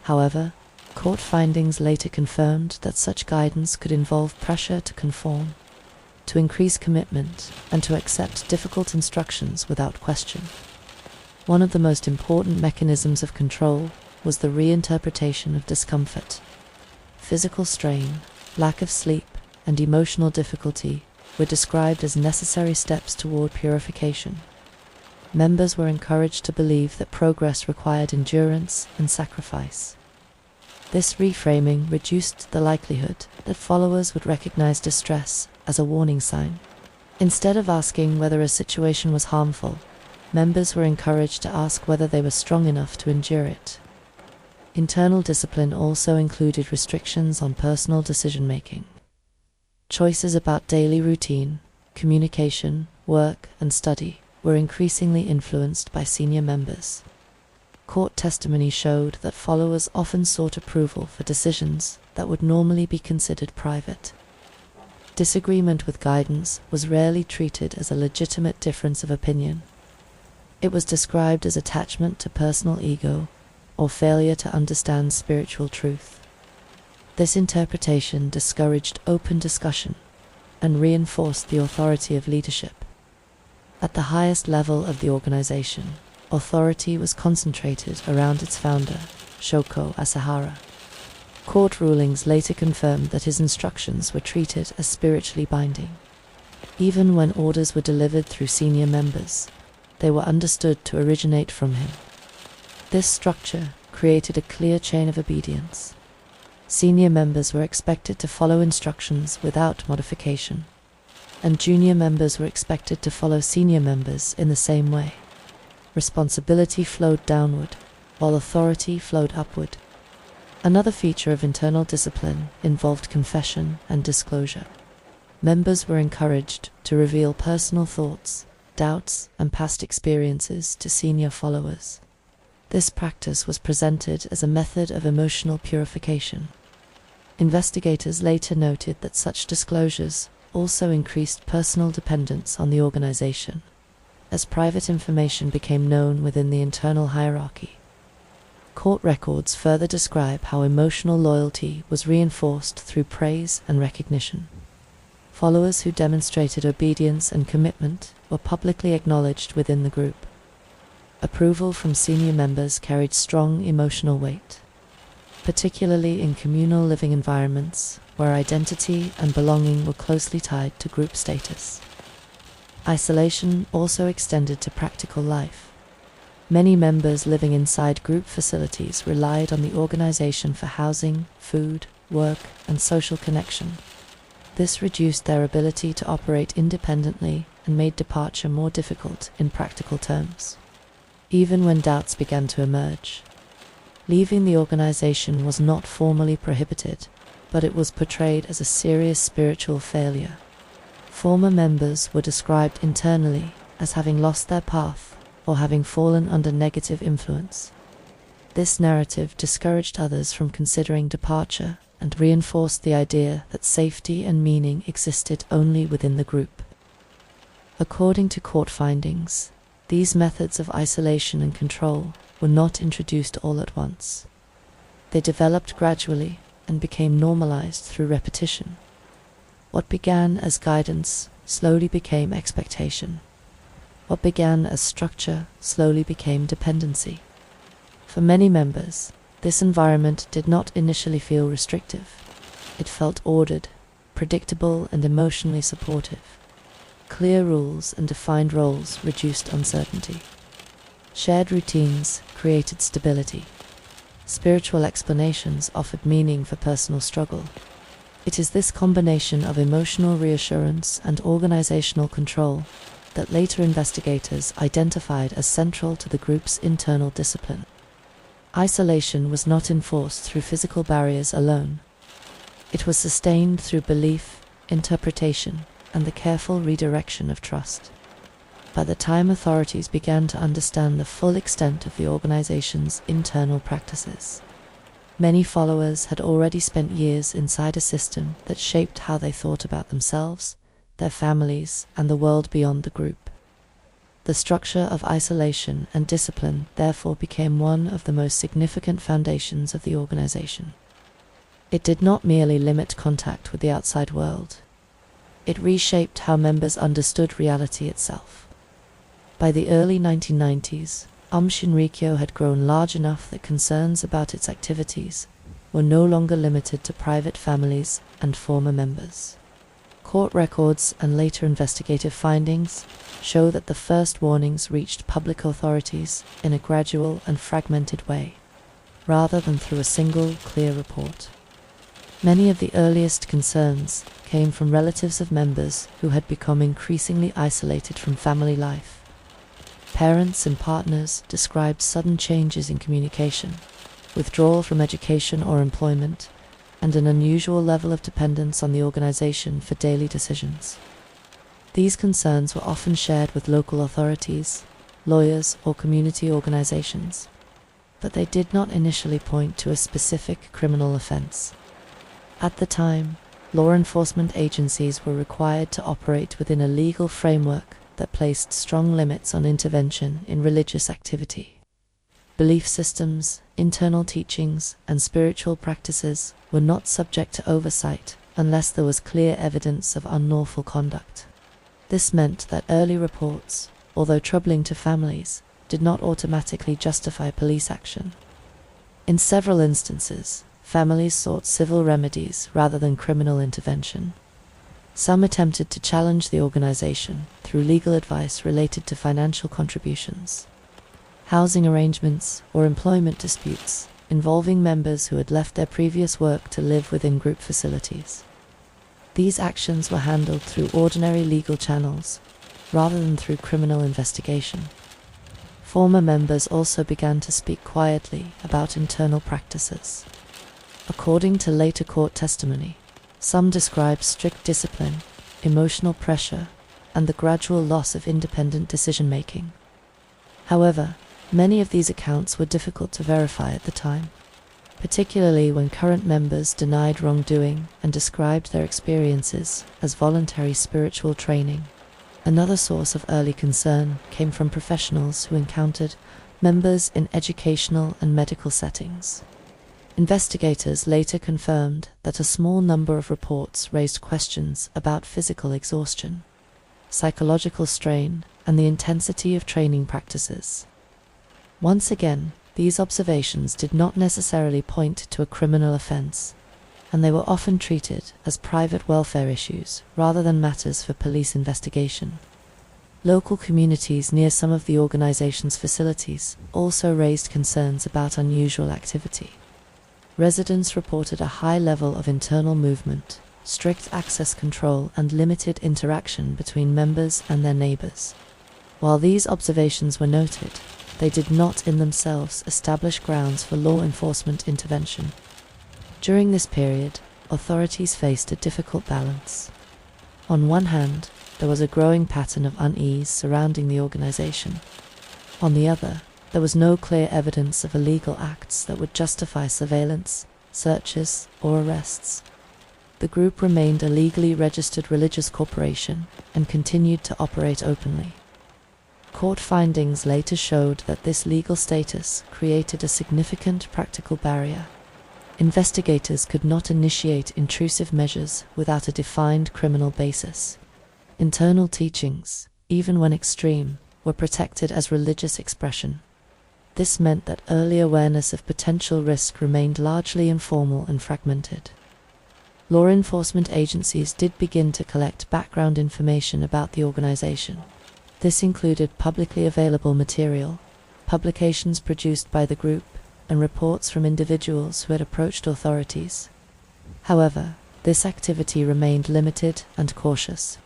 However, court findings later confirmed that such guidance could involve pressure to conform, to increase commitment, and to accept difficult instructions without question. One of the most important mechanisms of control was the reinterpretation of discomfort. Physical strain, lack of sleep, and emotional difficulty were described as necessary steps toward purification. Members were encouraged to believe that progress required endurance and sacrifice. This reframing reduced the likelihood that followers would recognize distress as a warning sign. Instead of asking whether a situation was harmful, members were encouraged to ask whether they were strong enough to endure it. Internal discipline also included restrictions on personal decision-making. Choices about daily routine, communication, work, and study were increasingly influenced by senior members. Court testimony showed that followers often sought approval for decisions that would normally be considered private. Disagreement with guidance was rarely treated as a legitimate difference of opinion. It was described as attachment to personal ego or failure to understand spiritual truth. This interpretation discouraged open discussion and reinforced the authority of leadership. At the highest level of the organization, authority was concentrated around its founder, Shoko Asahara. Court rulings later confirmed that his instructions were treated as spiritually binding. Even when orders were delivered through senior members, they were understood to originate from him. This structure created a clear chain of obedience. Senior members were expected to follow instructions without modification, and junior members were expected to follow senior members in the same way. Responsibility flowed downward, while authority flowed upward. Another feature of internal discipline involved confession and disclosure. Members were encouraged to reveal personal thoughts, doubts, and past experiences to senior followers. This practice was presented as a method of emotional purification. Investigators later noted that such disclosures also increased personal dependence on the organization, as private information became known within the internal hierarchy. Court records further describe how emotional loyalty was reinforced through praise and recognition. Followers who demonstrated obedience and commitment were publicly acknowledged within the group. Approval from senior members carried strong emotional weight, particularly in communal living environments where identity and belonging were closely tied to group status. Isolation also extended to practical life. Many members living inside group facilities relied on the organization for housing, food, work, and social connection. This reduced their ability to operate independently and made departure more difficult in practical terms. Even when doubts began to emerge, leaving the organization was not formally prohibited, but it was portrayed as a serious spiritual failure. Former members were described internally as having lost their path or having fallen under negative influence. This narrative discouraged others from considering departure and reinforced the idea that safety and meaning existed only within the group. According to court findings, these methods of isolation and control were not introduced all at once. They developed gradually and became normalized through repetition. What began as guidance slowly became expectation. What began as structure slowly became dependency. For many members, this environment did not initially feel restrictive. It felt ordered, predictable, and emotionally supportive. Clear rules and defined roles reduced uncertainty. Shared routines created stability. Spiritual explanations offered meaning for personal struggle. It is this combination of emotional reassurance and organizational control that later investigators identified as central to the group's internal discipline. Isolation was not enforced through physical barriers alone. It was sustained through belief, interpretation, and the careful redirection of trust. By the time authorities began to understand the full extent of the organization's internal practices, many followers had already spent years inside a system that shaped how they thought about themselves, their families, and the world beyond the group. The structure of isolation and discipline therefore became one of the most significant foundations of the organization. It did not merely limit contact with the outside world. It reshaped how members understood reality itself. By the early 1990s, Aum Shinrikyo had grown large enough that concerns about its activities were no longer limited to private families and former members. Court records and later investigative findings show that the first warnings reached public authorities in a gradual and fragmented way, rather than through a single, clear report. Many of the earliest concerns came from relatives of members who had become increasingly isolated from family life. Parents and partners described sudden changes in communication, withdrawal from education or employment, and an unusual level of dependence on the organization for daily decisions. These concerns were often shared with local authorities, lawyers, or community organizations, but they did not initially point to a specific criminal offense. At the time, law enforcement agencies were required to operate within a legal framework that placed strong limits on intervention in religious activity. Belief systems, internal teachings, and spiritual practices were not subject to oversight unless there was clear evidence of unlawful conduct. This meant that early reports, although troubling to families, did not automatically justify police action. In several instances, families sought civil remedies rather than criminal intervention. Some attempted to challenge the organization through legal advice related to financial contributions, housing arrangements, or employment disputes, involving members who had left their previous work to live within group facilities. These actions were handled through ordinary legal channels, rather than through criminal investigation. Former members also began to speak quietly about internal practices. According to later court testimony, some described strict discipline, emotional pressure, and the gradual loss of independent decision-making. However, many of these accounts were difficult to verify at the time, particularly when current members denied wrongdoing and described their experiences as voluntary spiritual training. Another source of early concern came from professionals who encountered members in educational and medical settings. Investigators later confirmed that a small number of reports raised questions about physical exhaustion, psychological strain, and the intensity of training practices. Once again, these observations did not necessarily point to a criminal offense, and they were often treated as private welfare issues rather than matters for police investigation. Local communities near some of the organization's facilities also raised concerns about unusual activity. Residents reported a high level of internal movement, strict access control, and limited interaction between members and their neighbors. While these observations were noted, they did not in themselves establish grounds for law enforcement intervention. During this period, authorities faced a difficult balance. On one hand, there was a growing pattern of unease surrounding the organization. On the other, there was no clear evidence of illegal acts that would justify surveillance, searches, or arrests. The group remained a legally registered religious corporation and continued to operate openly. Court findings later showed that this legal status created a significant practical barrier. Investigators could not initiate intrusive measures without a defined criminal basis. Internal teachings, even when extreme, were protected as religious expression. This meant that early awareness of potential risk remained largely informal and fragmented. Law enforcement agencies did begin to collect background information about the organization. This included publicly available material, publications produced by the group, and reports from individuals who had approached authorities. However, this activity remained limited and cautious.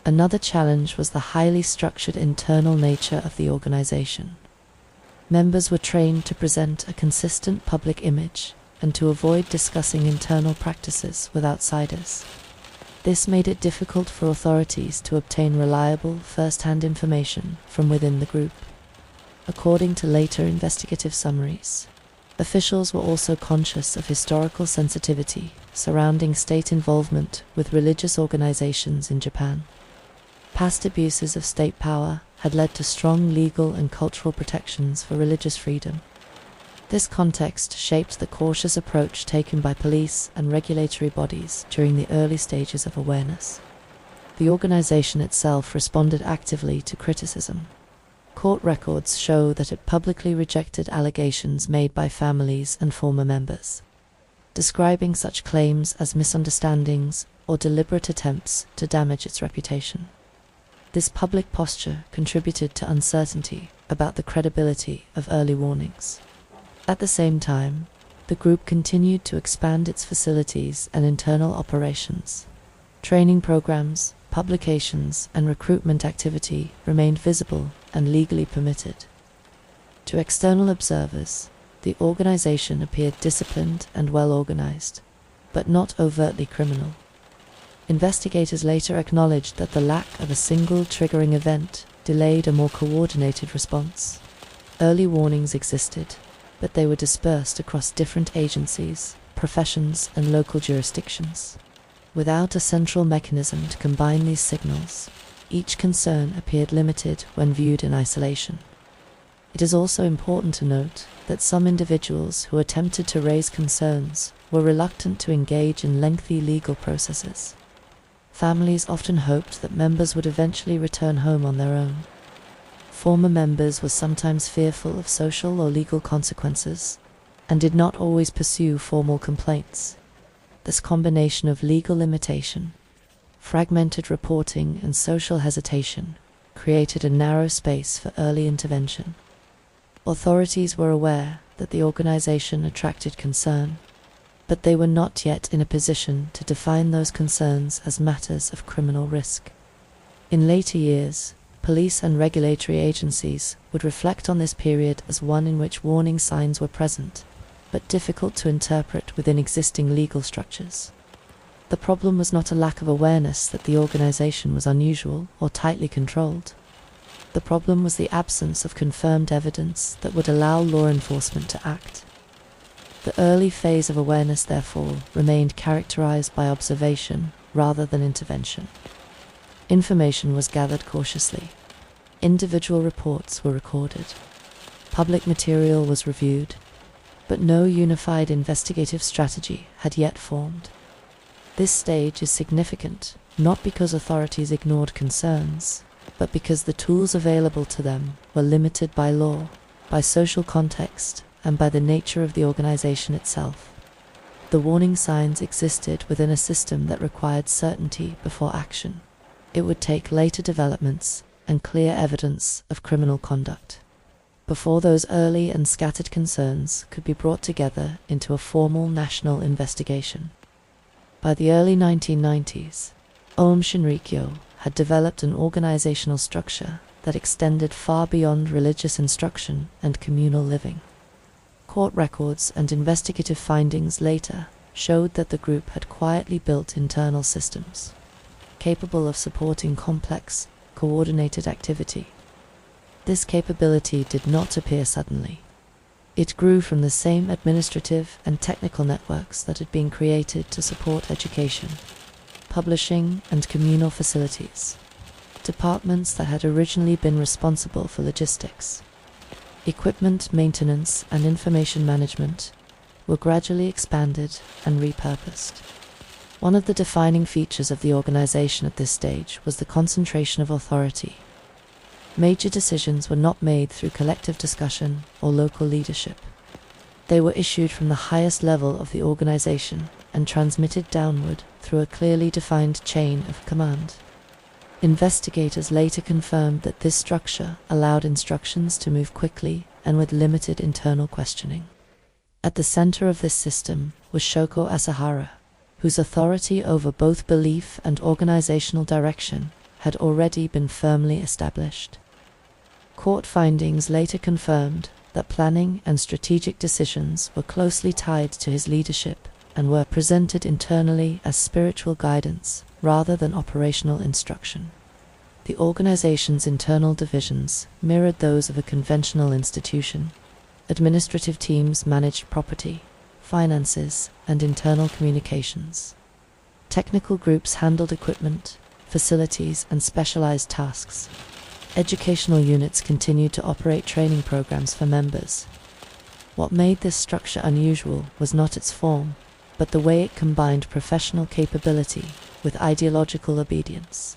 Another challenge was the highly structured internal nature of the organization. Members were trained to present a consistent public image and to avoid discussing internal practices with outsiders. This made it difficult for authorities to obtain reliable, first-hand information from within the group. According to later investigative summaries, officials were also conscious of historical sensitivity surrounding state involvement with religious organizations in Japan. Past abuses of state power had led to strong legal and cultural protections for religious freedom. This context shaped the cautious approach taken by police and regulatory bodies during the early stages of awareness. The organization itself responded actively to criticism. Court records show that it publicly rejected allegations made by families and former members, describing such claims as misunderstandings or deliberate attempts to damage its reputation. This public posture contributed to uncertainty about the credibility of early warnings. At the same time, the group continued to expand its facilities and internal operations. Training programs, publications, and recruitment activity remained visible and legally permitted. To external observers, the organization appeared disciplined and well organized, but not overtly criminal. Investigators later acknowledged that the lack of a single triggering event delayed a more coordinated response. Early warnings existed, but they were dispersed across different agencies, professions, and local jurisdictions. Without a central mechanism to combine these signals, each concern appeared limited when viewed in isolation. It is also important to note that some individuals who attempted to raise concerns were reluctant to engage in lengthy legal processes. Families often hoped that members would eventually return home on their own. Former members were sometimes fearful of social or legal consequences and did not always pursue formal complaints. This combination of legal limitation, fragmented reporting, and social hesitation created a narrow space for early intervention. Authorities were aware that that the organization attracted concern, but they were not yet in a position to define those concerns as matters of criminal risk. In later years, police and regulatory agencies would reflect on this period as one in which warning signs were present, but difficult to interpret within existing legal structures. The problem was not a lack of awareness that the organization was unusual or tightly controlled. The problem was the absence of confirmed evidence that would allow law enforcement to act. The early phase of awareness, therefore, remained characterized by observation rather than intervention. Information was gathered cautiously. Individual reports were recorded. Public material was reviewed, but no unified investigative strategy had yet formed. This stage is significant, not because authorities ignored concerns, but because the tools available to them were limited by law, by social context, and by the nature of the organization itself. The warning signs existed within a system that required certainty before action. It would take later developments and clear evidence of criminal conduct before those early and scattered concerns could be brought together into a formal national investigation. By the early 1990s, Aum Shinrikyo had developed an organizational structure that extended far beyond religious instruction and communal living. Court records and investigative findings later showed that the group had quietly built internal systems, capable of supporting complex, coordinated activity. This capability did not appear suddenly. It grew from the same administrative and technical networks that had been created to support education, publishing, and communal facilities, departments that had originally been responsible for logistics. Equipment maintenance and information management were gradually expanded and repurposed. One of the defining features of the organization at this stage was the concentration of authority. Major decisions were not made through collective discussion or local leadership. They were issued from the highest level of the organization and transmitted downward through a clearly defined chain of command. Investigators later confirmed that this structure allowed instructions to move quickly and with limited internal questioning. At the center of this system was Shoko Asahara, whose authority over both belief and organizational direction had already been firmly established. Court findings later confirmed that planning and strategic decisions were closely tied to his leadership and were presented internally as spiritual guidance rather than operational instruction. The organization's internal divisions mirrored those of a conventional institution. Administrative teams managed property, finances, and internal communications. Technical groups handled equipment, facilities, and specialized tasks. Educational units continued to operate training programs for members. What made this structure unusual was not its form, but the way it combined professional capability with ideological obedience.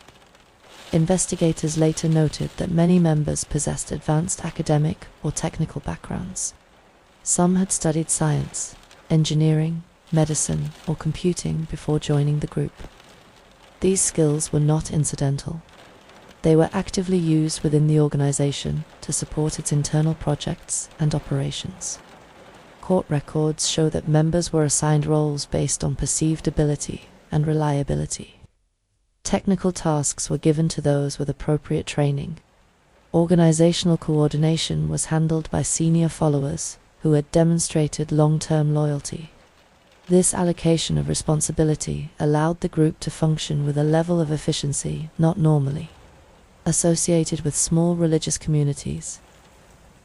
Investigators later noted that many members possessed advanced academic or technical backgrounds. Some had studied science, engineering, medicine, or computing before joining the group. These skills were not incidental. They were actively used within the organization to support its internal projects and operations. Court records show that members were assigned roles based on perceived ability and reliability. Technical tasks were given to those with appropriate training. Organizational coordination was handled by senior followers who had demonstrated long-term loyalty. This allocation of responsibility allowed the group to function with a level of efficiency not normally associated with small religious communities.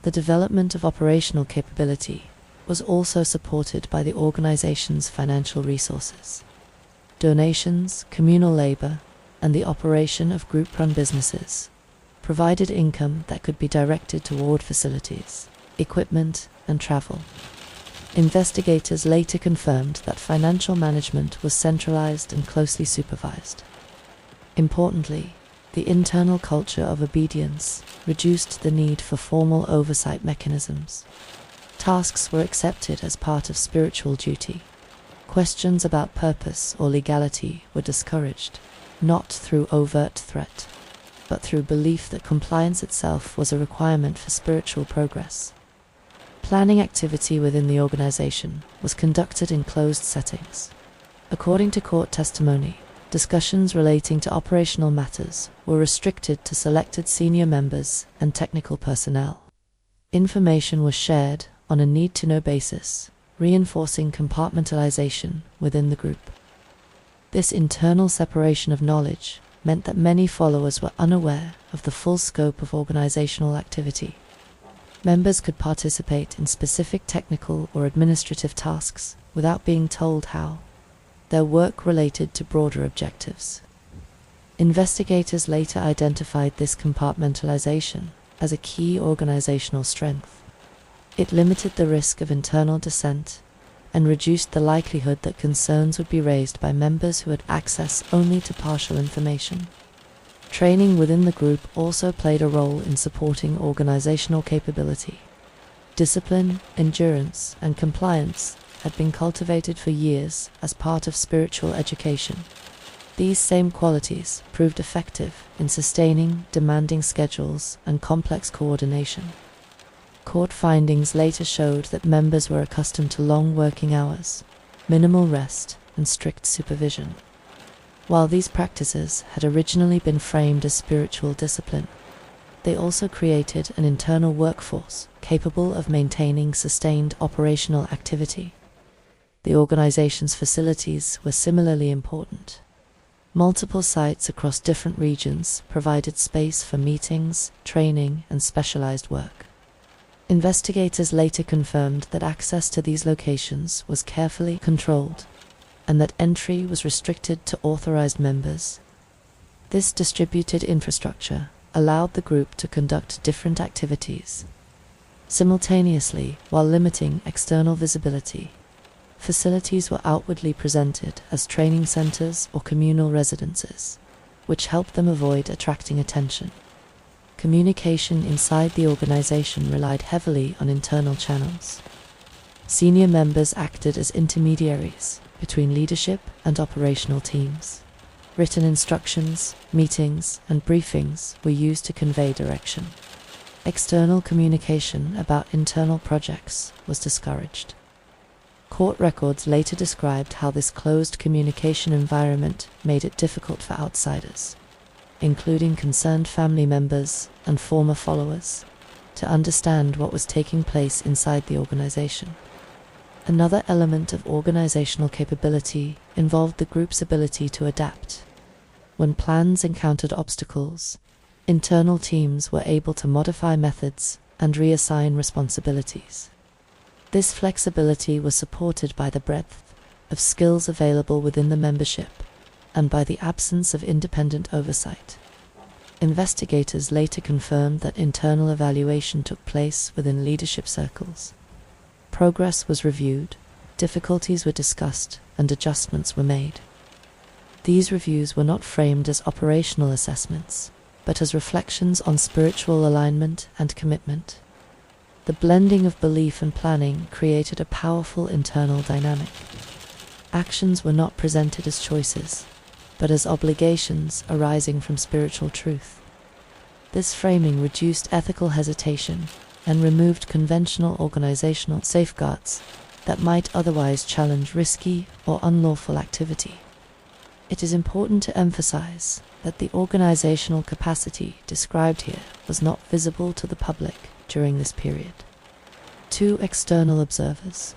The development of operational capability was also supported by the organization's financial resources. Donations, communal labor, and the operation of group-run businesses provided income that could be directed toward facilities, equipment, and travel. Investigators later confirmed that financial management was centralized and closely supervised. Importantly, the internal culture of obedience reduced the need for formal oversight mechanisms. Tasks were accepted as part of spiritual duty. Questions about purpose or legality were discouraged, not through overt threat, but through belief that compliance itself was a requirement for spiritual progress. planning activity within the organization was conducted in closed settings. According to court testimony, discussions relating to operational matters were restricted to selected senior members and technical personnel. Information was shared on a need-to-know basis, reinforcing compartmentalization within the group. This internal separation of knowledge meant that many followers were unaware of the full scope of organizational activity. Members could participate in specific technical or administrative tasks without being told how. Their work related to broader objectives. Investigators later identified this compartmentalization as a key organizational strength. It limited the risk of internal dissent and reduced the likelihood that concerns would be raised by members who had access only to partial information. Training within the group also played a role in supporting organizational capability. Discipline, endurance, and compliance had been cultivated for years as part of spiritual education. These same qualities proved effective in sustaining demanding schedules and complex coordination. Court findings later showed that members were accustomed to long working hours, minimal rest, and strict supervision. While these practices had originally been framed as spiritual discipline, they also created an internal workforce capable of maintaining sustained operational activity. The organization's facilities were similarly important. Multiple sites across different regions provided space for meetings, training, and specialized work. Investigators later confirmed that access to these locations was carefully controlled, and that entry was restricted to authorized members. This distributed infrastructure allowed the group to conduct different activities simultaneously while limiting external visibility. Facilities were outwardly presented as training centers or communal residences, which helped them avoid attracting attention. Communication inside the organization relied heavily on internal channels. Senior members acted as intermediaries between leadership and operational teams. Written instructions, meetings, and briefings were used to convey direction. External communication about internal projects was discouraged. Court records later described how this closed communication environment made it difficult for outsiders, including concerned family members and former followers, to understand what was taking place inside the organization. Another element of organizational capability involved the group's ability to adapt. When plans encountered obstacles, internal teams were able to modify methods and reassign responsibilities. This flexibility was supported by the breadth of skills available within the membership and by the absence of independent oversight. Investigators later confirmed that internal evaluation took place within leadership circles. Progress was reviewed, difficulties were discussed, and adjustments were made. These reviews were not framed as operational assessments, but as reflections on spiritual alignment and commitment. The blending of belief and planning created a powerful internal dynamic. Actions were not presented as choices, but as obligations arising from spiritual truth. This framing reduced ethical hesitation and removed conventional organizational safeguards that might otherwise challenge risky or unlawful activity. It is important to emphasize that the organizational capacity described here was not visible to the public during this period. To external observers,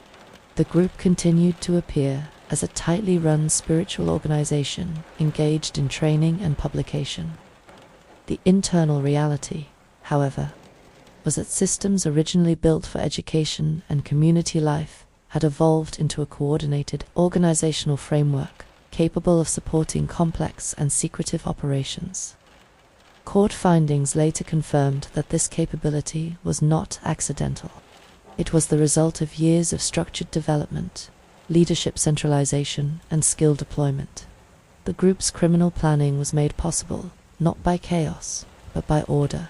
the group continued to appear as a tightly run spiritual organization engaged in training and publication. The internal reality, however, was that systems originally built for education and community life had evolved into a coordinated organizational framework capable of supporting complex and secretive operations. Court findings later confirmed that this capability was not accidental. It was the result of years of structured development, leadership centralization, and skill deployment. The group's criminal planning was made possible not by chaos, but by order.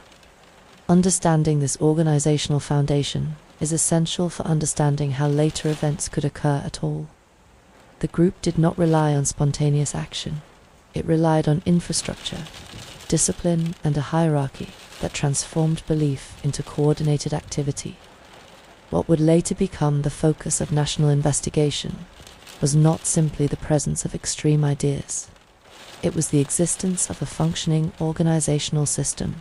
Understanding this organizational foundation is essential for understanding how later events could occur at all. The group did not rely on spontaneous action. It relied on infrastructure, discipline, and a hierarchy that transformed belief into coordinated activity. What would later become the focus of national investigation was not simply the presence of extreme ideas. It was the existence of a functioning organizational system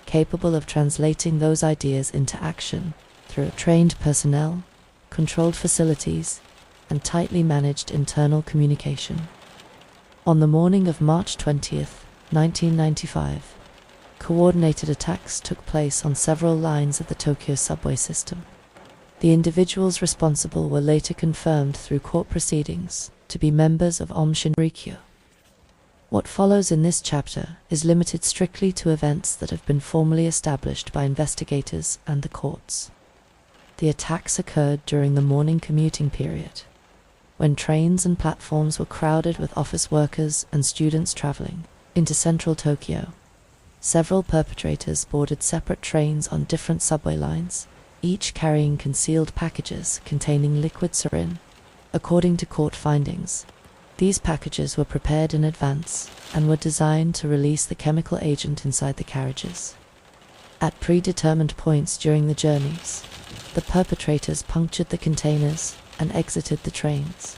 capable of translating those ideas into action through trained personnel, controlled facilities, and tightly managed internal communication. On the morning of March 20th, 1995, coordinated attacks took place on several lines of the Tokyo subway system. The individuals responsible were later confirmed through court proceedings to be members of Aum Shinrikyo. What follows in this chapter is limited strictly to events that have been formally established by investigators and the courts. The attacks occurred during the morning commuting period, when trains and platforms were crowded with office workers and students traveling into central Tokyo. Several perpetrators boarded separate trains on different subway lines, each carrying concealed packages containing liquid sarin. According to court findings, these packages were prepared in advance and were designed to release the chemical agent inside the carriages. At predetermined points during the journeys, the perpetrators punctured the containers and exited the trains.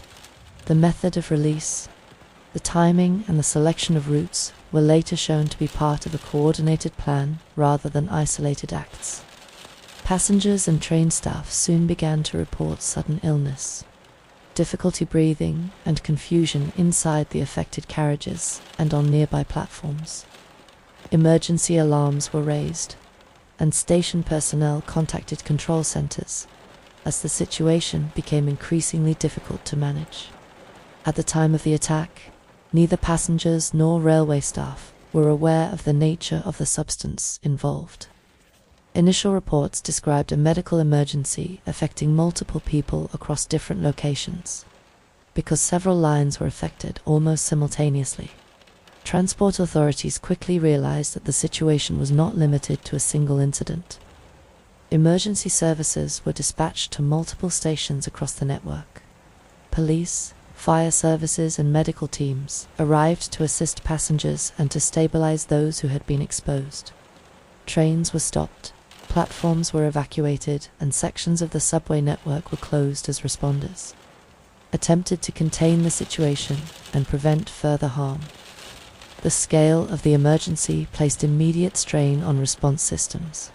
The method of release, the timing, and the selection of routes were later shown to be part of a coordinated plan rather than isolated acts. Passengers and train staff soon began to report sudden illness, difficulty breathing, and confusion inside the affected carriages and on nearby platforms. Emergency alarms were raised, and station personnel contacted control centers as the situation became increasingly difficult to manage. At the time of the attack, neither passengers nor railway staff were aware of the nature of the substance involved. Initial reports described a medical emergency affecting multiple people across different locations. Because several lines were affected almost simultaneously, transport authorities quickly realized that the situation was not limited to a single incident. Emergency services were dispatched to multiple stations across the network. Police, fire services, and medical teams arrived to assist passengers and to stabilize those who had been exposed. Trains were stopped, platforms were evacuated, and sections of the subway network were closed as responders attempted to contain the situation and prevent further harm. The scale of the emergency placed immediate strain on response systems.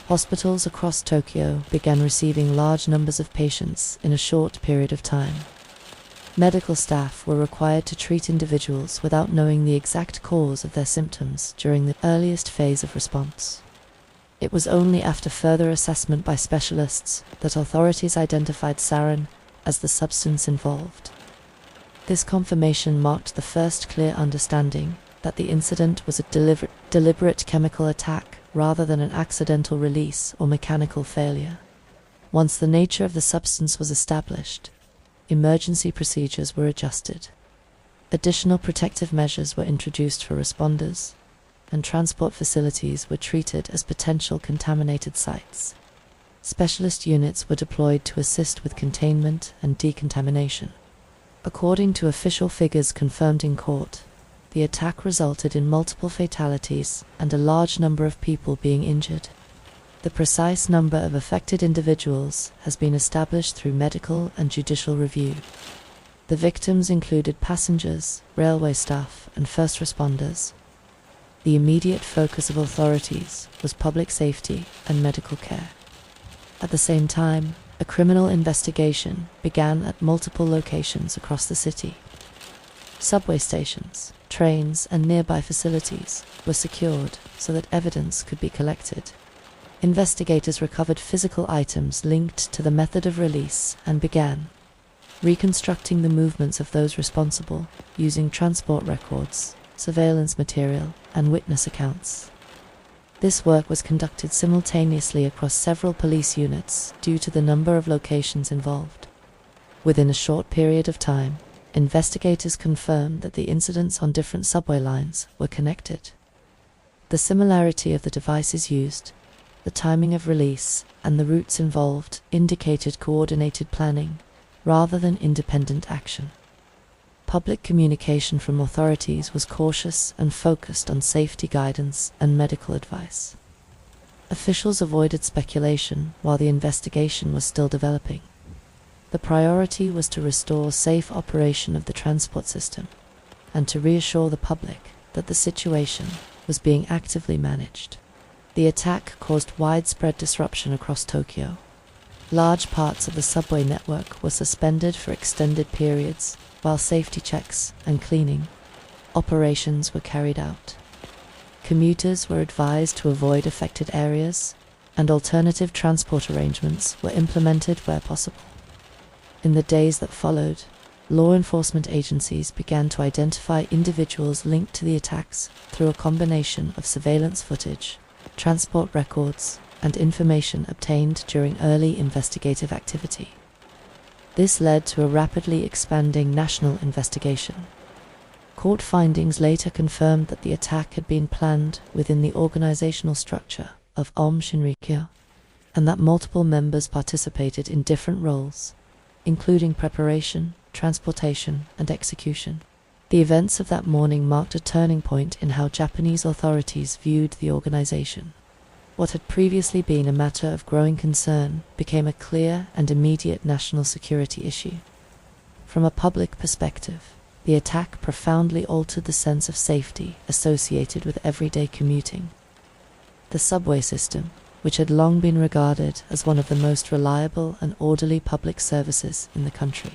Hospitals across Tokyo began receiving large numbers of patients in a short period of time. Medical staff were required to treat individuals without knowing the exact cause of their symptoms during the earliest phase of response. It was only after further assessment by specialists that authorities identified sarin as the substance involved. This confirmation marked the first clear understanding that the incident was a deliberate chemical attack rather than an accidental release or mechanical failure. Once the nature of the substance was established, emergency procedures were adjusted. Additional protective measures were introduced for responders, and transport facilities were treated as potential contaminated sites. Specialist units were deployed to assist with containment and decontamination. According to official figures confirmed in court, the attack resulted in multiple fatalities and a large number of people being injured. The precise number of affected individuals has been established through medical and judicial review. The victims included passengers, railway staff, and first responders. The immediate focus of authorities was public safety and medical care. At the same time, a criminal investigation began at multiple locations across the city. Subway stations, trains, and nearby facilities were secured so that evidence could be collected. Investigators recovered physical items linked to the method of release and began reconstructing the movements of those responsible using transport records, surveillance material, and witness accounts. This work was conducted simultaneously across several police units due to the number of locations involved. Within a short period of time, investigators confirmed that the incidents on different subway lines were connected. The similarity of the devices used, the timing of release, and the routes involved indicated coordinated planning rather than independent action. Public communication from authorities was cautious and focused on safety guidance and medical advice. Officials avoided speculation while the investigation was still developing. The priority was to restore safe operation of the transport system and to reassure the public that the situation was being actively managed. The attack caused widespread disruption across Tokyo. Large parts of the subway network were suspended for extended periods, while safety checks and cleaning operations were carried out. Commuters were advised to avoid affected areas, and alternative transport arrangements were implemented where possible. In the days that followed, law enforcement agencies began to identify individuals linked to the attacks through a combination of surveillance footage, transport records, and information obtained during early investigative activity. This led to a rapidly expanding national investigation. Court findings later confirmed that the attack had been planned within the organizational structure of Aum Shinrikyo, and that multiple members participated in different roles, including preparation, transportation, and execution. The events of that morning marked a turning point in how Japanese authorities viewed the organization. What had previously been a matter of growing concern became a clear and immediate national security issue. From a public perspective, the attack profoundly altered the sense of safety associated with everyday commuting. The subway system, which had long been regarded as one of the most reliable and orderly public services in the country,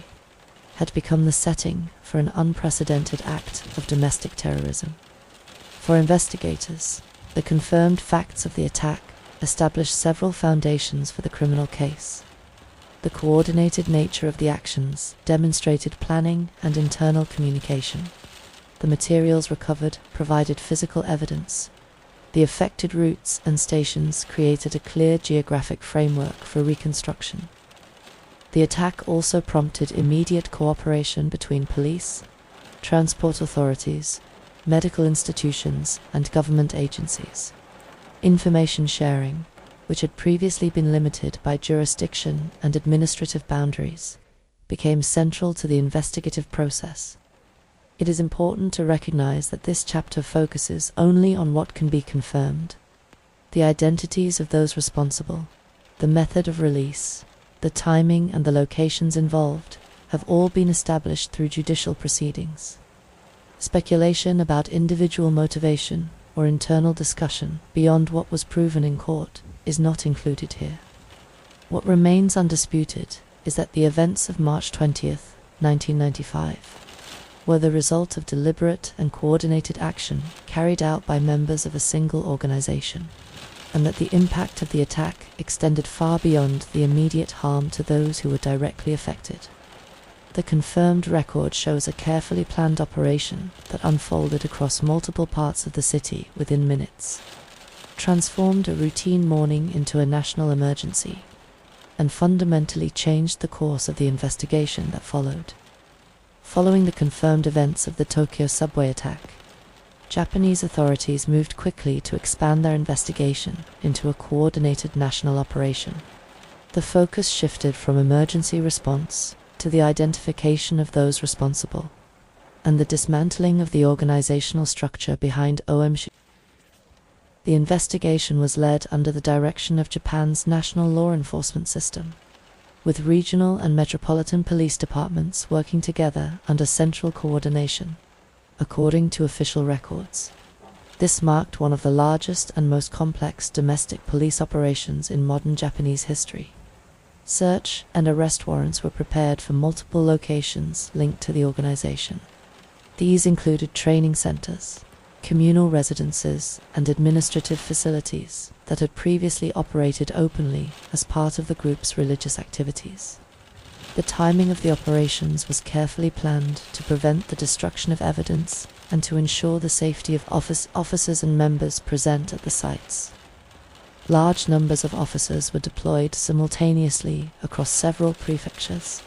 had become the setting for an unprecedented act of domestic terrorism. For investigators, the confirmed facts of the attack established several foundations for the criminal case. The coordinated nature of the actions demonstrated planning and internal communication. The materials recovered provided physical evidence. The affected routes and stations created a clear geographic framework for reconstruction. The attack also prompted immediate cooperation between police, transport authorities, medical institutions, and government agencies. Information sharing, which had previously been limited by jurisdiction and administrative boundaries, became central to the investigative process. It is important to recognize that this chapter focuses only on what can be confirmed. The identities of those responsible, the method of release, the timing, and the locations involved have all been established through judicial proceedings. Speculation about individual motivation or internal discussion beyond what was proven in court is not included here. What remains undisputed is that the events of March 20th, 1995, were the result of deliberate and coordinated action carried out by members of a single organization, and that the impact of the attack extended far beyond the immediate harm to those who were directly affected. The confirmed record shows a carefully planned operation that unfolded across multiple parts of the city within minutes, transformed a routine morning into a national emergency, and fundamentally changed the course of the investigation that followed. Following the confirmed events of the Tokyo subway attack, Japanese authorities moved quickly to expand their investigation into a coordinated national operation. The focus shifted from emergency response to the identification of those responsible, and the dismantling of the organizational structure behind Aum Shinrikyo. The investigation was led under the direction of Japan's national law enforcement system, with regional and metropolitan police departments working together under central coordination, according to official records. This marked one of the largest and most complex domestic police operations in modern Japanese history. Search and arrest warrants were prepared for multiple locations linked to the organization. These included training centers, communal residences, and administrative facilities that had previously operated openly as part of the group's religious activities. The timing of the operations was carefully planned to prevent the destruction of evidence and to ensure the safety of officers and members present at the sites. Large numbers of officers were deployed simultaneously across several prefectures.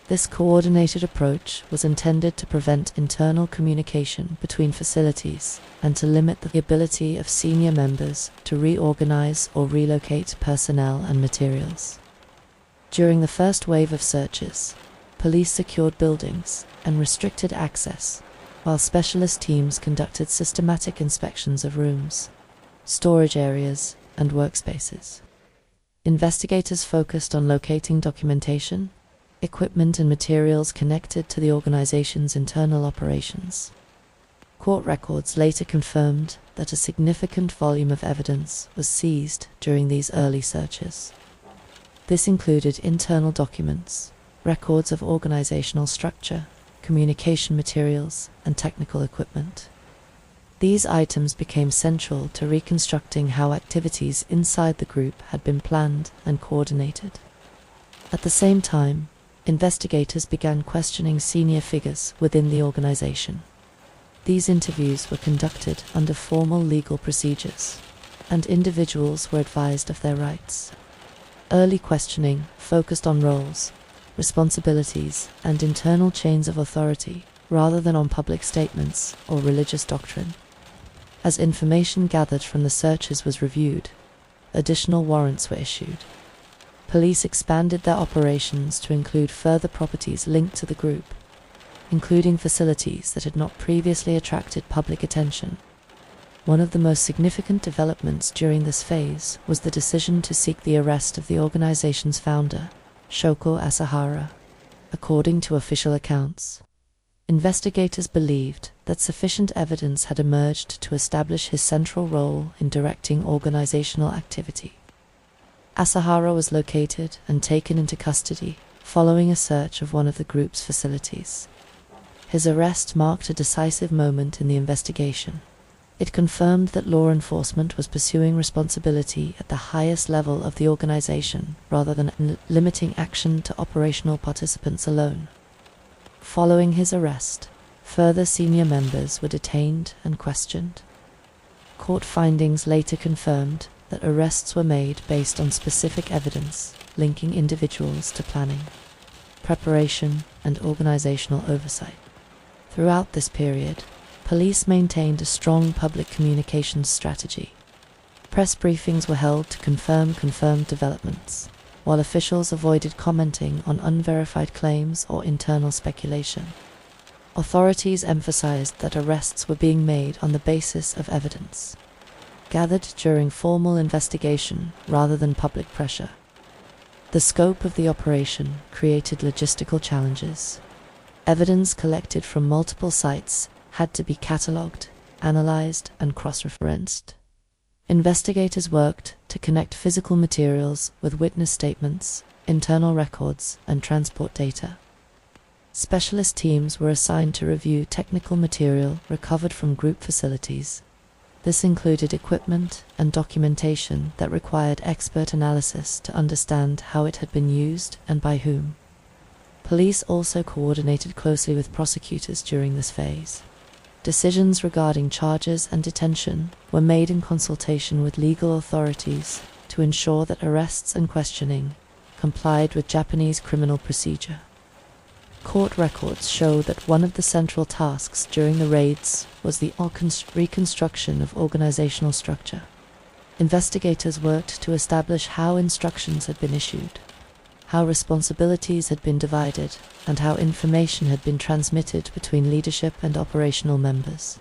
This coordinated approach was intended to prevent internal communication between facilities and to limit the ability of senior members to reorganize or relocate personnel and materials. During the first wave of searches, police secured buildings and restricted access, while specialist teams conducted systematic inspections of rooms, storage areas, and workspaces. Investigators focused on locating documentation, equipment and materials connected to the organization's internal operations. Court records later confirmed that a significant volume of evidence was seized during these early searches. This included internal documents, records of organizational structure, communication materials, and technical equipment. These items became central to reconstructing how activities inside the group had been planned and coordinated. At the same time, investigators began questioning senior figures within the organization. These interviews were conducted under formal legal procedures, and individuals were advised of their rights. Early questioning focused on roles, responsibilities, and internal chains of authority, rather than on public statements or religious doctrine. As information gathered from the searches was reviewed, additional warrants were issued. Police expanded their operations to include further properties linked to the group, including facilities that had not previously attracted public attention. One of the most significant developments during this phase was the decision to seek the arrest of the organization's founder, Shoko Asahara. According to official accounts, investigators believed that sufficient evidence had emerged to establish his central role in directing organizational activity. Asahara was located and taken into custody following a search of one of the group's facilities. His arrest marked a decisive moment in the investigation. It confirmed that law enforcement was pursuing responsibility at the highest level of the organization rather than limiting action to operational participants alone. Following his arrest, further senior members were detained and questioned. Court findings later confirmed that arrests were made based on specific evidence linking individuals to planning, preparation, and organizational oversight. Throughout this period, police maintained a strong public communications strategy. Press briefings were held to confirm confirmed developments, while officials avoided commenting on unverified claims or internal speculation. Authorities emphasized that arrests were being made on the basis of evidence gathered during formal investigation rather than public pressure. The scope of the operation created logistical challenges. Evidence collected from multiple sites had to be catalogued, analyzed, and cross-referenced. Investigators worked to connect physical materials with witness statements, internal records, and transport data. Specialist teams were assigned to review technical material recovered from group facilities. This included equipment and documentation that required expert analysis to understand how it had been used and by whom. Police also coordinated closely with prosecutors during this phase. Decisions regarding charges and detention were made in consultation with legal authorities to ensure that arrests and questioning complied with Japanese criminal procedure. Court records show that one of the central tasks during the raids was the reconstruction of organizational structure. Investigators worked to establish how instructions had been issued, how responsibilities had been divided, and how information had been transmitted between leadership and operational members.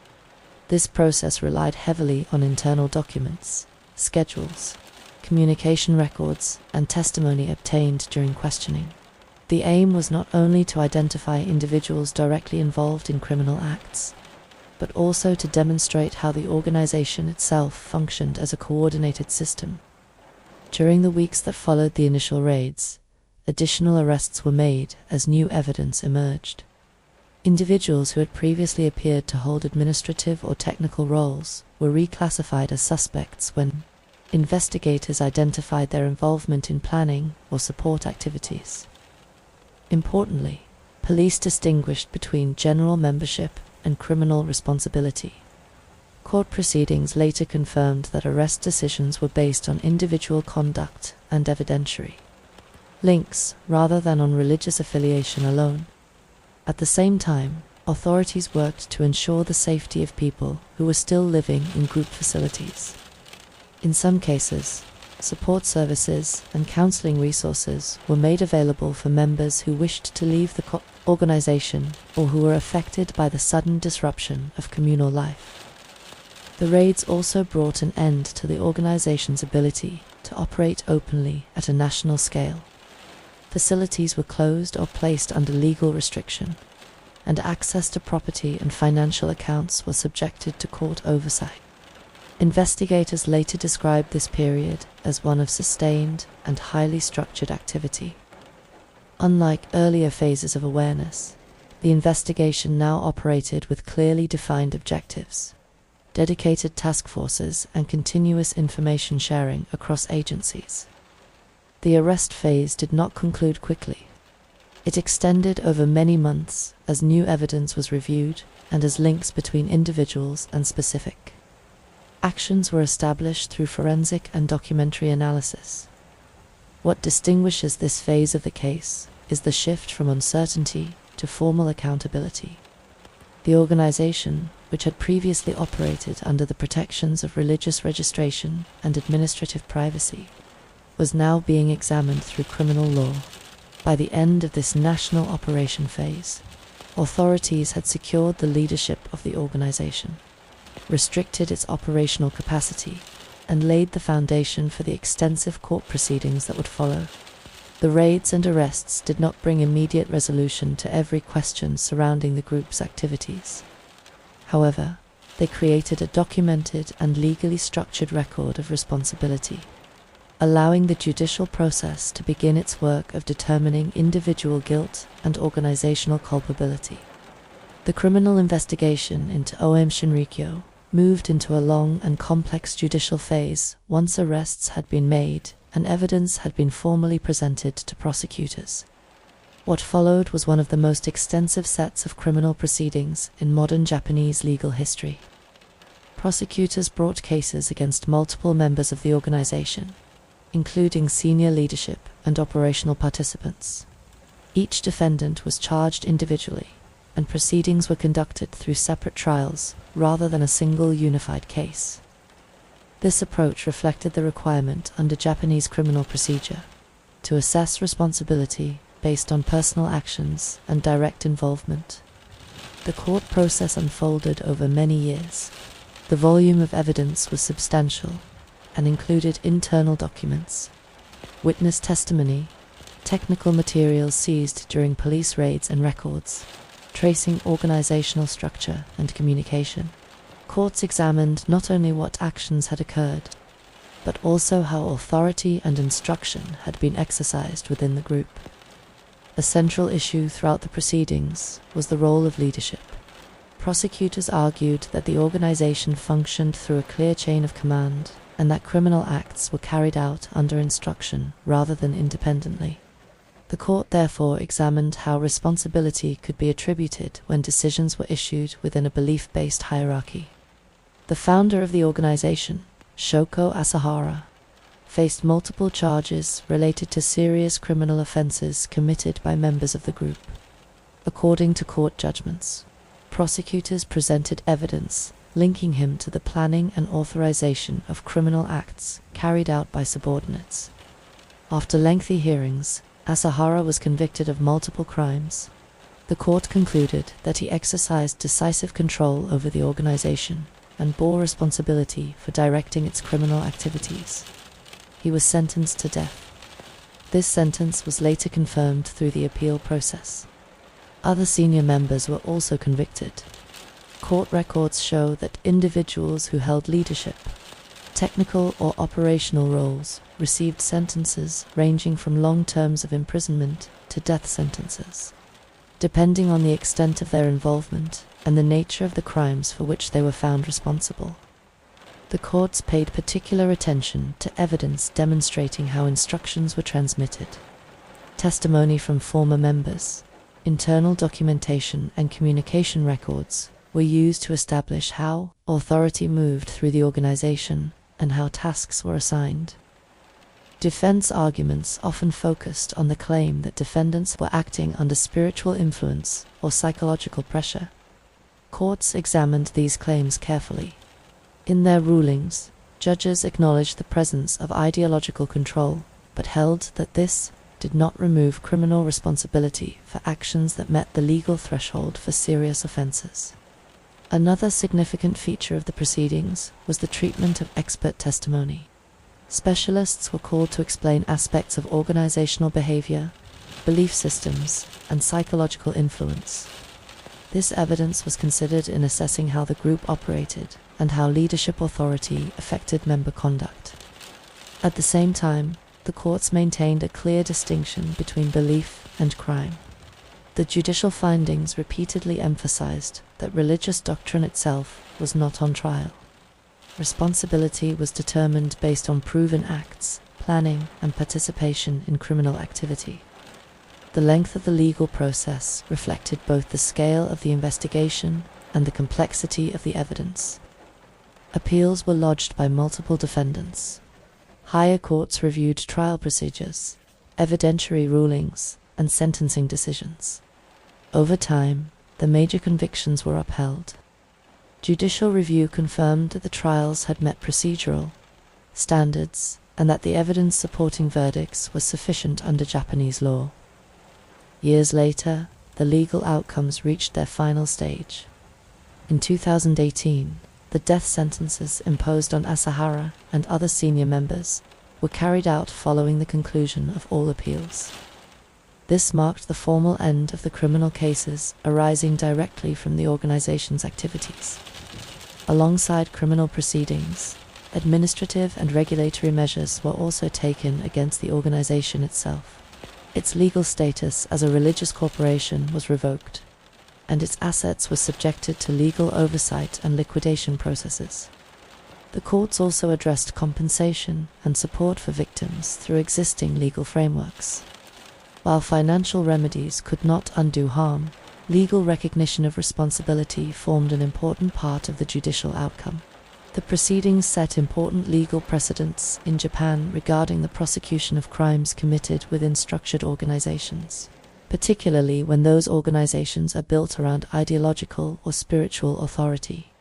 This process relied heavily on internal documents, schedules, communication records, and testimony obtained during questioning. The aim was not only to identify individuals directly involved in criminal acts, but also to demonstrate how the organization itself functioned as a coordinated system. During the weeks that followed the initial raids, additional arrests were made as new evidence emerged. Individuals who had previously appeared to hold administrative or technical roles were reclassified as suspects when investigators identified their involvement in planning or support activities. Importantly, police distinguished between general membership and criminal responsibility. Court proceedings later confirmed that arrest decisions were based on individual conduct and evidentiary links rather than on religious affiliation alone. At the same time, authorities worked to ensure the safety of people who were still living in group facilities. In some cases, support services and counseling resources were made available for members who wished to leave the organization or who were affected by the sudden disruption of communal life. The raids also brought an end to the organization's ability to operate openly at a national scale. Facilities were closed or placed under legal restriction, and access to property and financial accounts was subjected to court oversight. Investigators later described this period as one of sustained and highly structured activity. Unlike earlier phases of awareness, the investigation now operated with clearly defined objectives, dedicated task forces, and continuous information sharing across agencies. The arrest phase did not conclude quickly. It extended over many months as new evidence was reviewed and as links between individuals and specific actions were established through forensic and documentary analysis. What distinguishes this phase of the case is the shift from uncertainty to formal accountability. The organization, which had previously operated under the protections of religious registration and administrative privacy, was now being examined through criminal law. By the end of this national operation phase, authorities had secured the leadership of the organization, restricted its operational capacity, and laid the foundation for the extensive court proceedings that would follow. The raids and arrests did not bring immediate resolution to every question surrounding the group's activities. However, they created a documented and legally structured record of responsibility, allowing the judicial process to begin its work of determining individual guilt and organizational culpability. The criminal investigation into Aum Shinrikyo moved into a long and complex judicial phase once arrests had been made and evidence had been formally presented to prosecutors. What followed was one of the most extensive sets of criminal proceedings in modern Japanese legal history. Prosecutors brought cases against multiple members of the organization, including senior leadership and operational participants. Each defendant was charged individually, and proceedings were conducted through separate trials rather than a single unified case. This approach reflected the requirement under Japanese criminal procedure to assess responsibility based on personal actions and direct involvement. The court process unfolded over many years. The volume of evidence was substantial and included internal documents, witness testimony, technical materials seized during police raids, and records tracing organizational structure and communication. Courts examined not only what actions had occurred, but also how authority and instruction had been exercised within the group. A central issue throughout the proceedings was the role of leadership. Prosecutors argued that the organization functioned through a clear chain of command, and that criminal acts were carried out under instruction rather than independently. The court therefore examined how responsibility could be attributed when decisions were issued within a belief-based hierarchy. The founder of the organization, Shoko Asahara, faced multiple charges related to serious criminal offenses committed by members of the group. According to court judgments, prosecutors presented evidence linking him to the planning and authorization of criminal acts carried out by subordinates. After lengthy hearings, Asahara was convicted of multiple crimes. The court concluded that he exercised decisive control over the organization and bore responsibility for directing its criminal activities. He was sentenced to death. This sentence was later confirmed through the appeal process. Other senior members were also convicted. Court records show that individuals who held leadership, technical or operational roles received sentences ranging from long terms of imprisonment to death sentences, depending on the extent of their involvement and the nature of the crimes for which they were found responsible. The courts paid particular attention to evidence demonstrating how instructions were transmitted. Testimony from former members, internal documentation, and communication records were used to establish how authority moved through the organization and how tasks were assigned. Defense arguments often focused on the claim that defendants were acting under spiritual influence or psychological pressure. Courts examined these claims carefully. In their rulings, judges acknowledged the presence of ideological control, but held that this did not remove criminal responsibility for actions that met the legal threshold for serious offenses. Another significant feature of the proceedings was the treatment of expert testimony. Specialists were called to explain aspects of organizational behavior, belief systems, and psychological influence. This evidence was considered in assessing how the group operated and how leadership authority affected member conduct. At the same time, the courts maintained a clear distinction between belief and crime. The judicial findings repeatedly emphasized that religious doctrine itself was not on trial. Responsibility was determined based on proven acts, planning, and participation in criminal activity. The length of the legal process reflected both the scale of the investigation and the complexity of the evidence. Appeals were lodged by multiple defendants. Higher courts reviewed trial procedures, evidentiary rulings, and sentencing decisions. Over time, the major convictions were upheld. Judicial review confirmed that the trials had met procedural standards and that the evidence supporting verdicts was sufficient under Japanese law. Years later, the legal outcomes reached their final stage. In 2018, the death sentences imposed on Asahara and other senior members were carried out following the conclusion of all appeals. This marked the formal end of the criminal cases arising directly from the organization's activities. Alongside criminal proceedings, administrative and regulatory measures were also taken against the organization itself. Its legal status as a religious corporation was revoked, and its assets were subjected to legal oversight and liquidation processes. The courts also addressed compensation and support for victims through existing legal frameworks. While financial remedies could not undo harm, legal recognition of responsibility formed an important part of the judicial outcome. The proceedings set important legal precedents in Japan regarding the prosecution of crimes committed within structured organizations, particularly when those organizations are built around ideological or spiritual authority.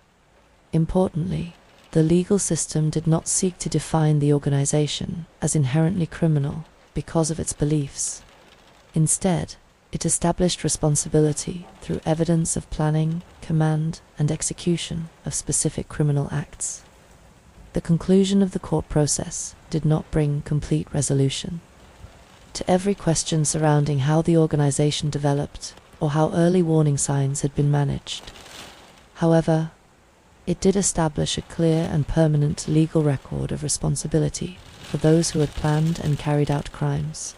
Importantly, the legal system did not seek to define the organization as inherently criminal because of its beliefs. Instead, it established responsibility through evidence of planning, command, and execution of specific criminal acts. The conclusion of the court process did not bring complete resolution to every question surrounding how the organization developed or how early warning signs had been managed. However, it did establish a clear and permanent legal record of responsibility for those who had planned and carried out crimes.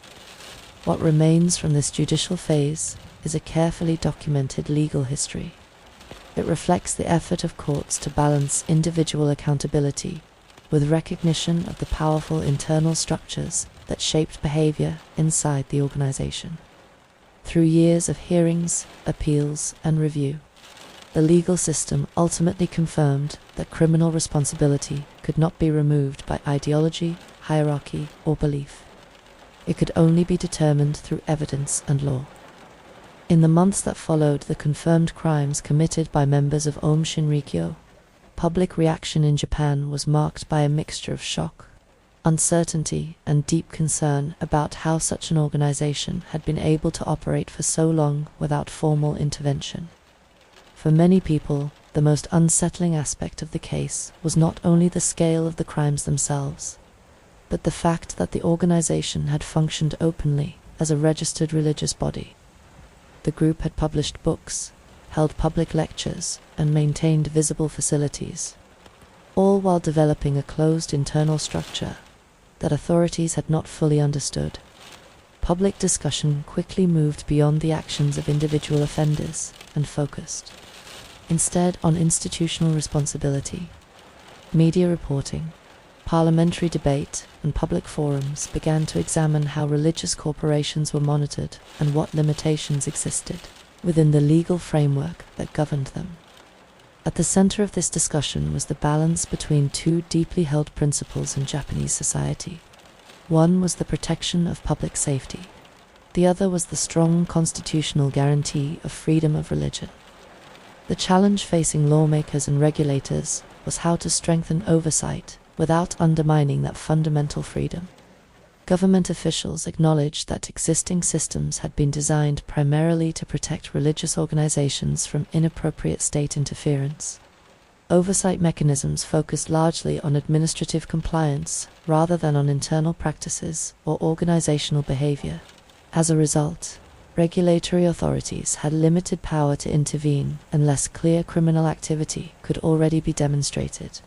What remains from this judicial phase is a carefully documented legal history. It reflects the effort of courts to balance individual accountability with recognition of the powerful internal structures that shaped behavior inside the organization. Through years of hearings, appeals, and review, the legal system ultimately confirmed that criminal responsibility could not be removed by ideology, hierarchy, or belief. It could only be determined through evidence and law. In the months that followed the confirmed crimes committed by members of Aum Shinrikyo, public reaction in Japan was marked by a mixture of shock, uncertainty, and deep concern about how such an organization had been able to operate for so long without formal intervention. For many people, the most unsettling aspect of the case was not only the scale of the crimes themselves, but the fact that the organization had functioned openly as a registered religious body. The group had published books, held public lectures, and maintained visible facilities, all while developing a closed internal structure that authorities had not fully understood. Public discussion quickly moved beyond the actions of individual offenders and focused instead on institutional responsibility. Media reporting, parliamentary debate, and public forums began to examine how religious corporations were monitored and what limitations existed within the legal framework that governed them. At the center of this discussion was the balance between two deeply held principles in Japanese society. One was the protection of public safety. The other was the strong constitutional guarantee of freedom of religion. The challenge facing lawmakers and regulators was how to strengthen oversight without undermining that fundamental freedom. Government officials acknowledged that existing systems had been designed primarily to protect religious organizations from inappropriate state interference. Oversight mechanisms focused largely on administrative compliance rather than on internal practices or organizational behavior. As a result, regulatory authorities had limited power to intervene unless clear criminal activity could already be demonstrated.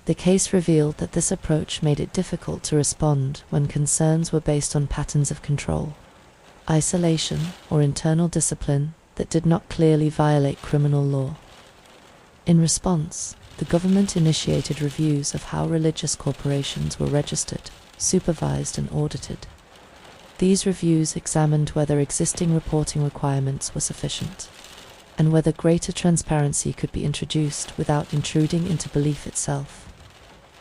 The case revealed that this approach made it difficult to respond when concerns were based on patterns of control, isolation, or internal discipline that did not clearly violate criminal law. In response, the government initiated reviews of how religious corporations were registered, supervised, and audited. These reviews examined whether existing reporting requirements were sufficient, and whether greater transparency could be introduced without intruding into belief itself.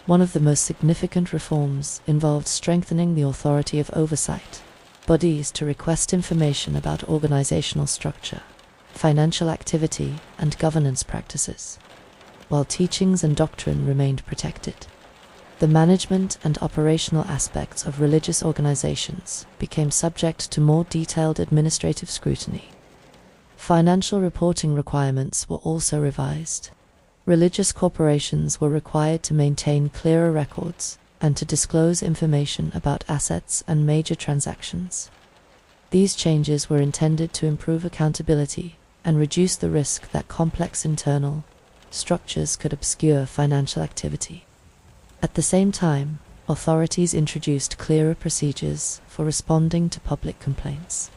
One of the most significant reforms involved strengthening the authority of oversight bodies to request information about organizational structure, financial activity, and governance practices. While teachings and doctrine remained protected, the management and operational aspects of religious organizations became subject to more detailed administrative scrutiny. Financial reporting requirements were also revised. Religious corporations were required to maintain clearer records and to disclose information about assets and major transactions. These changes were intended to improve accountability and reduce the risk that complex internal structures could obscure financial activity. At the same time, authorities introduced clearer procedures for responding to public complaints.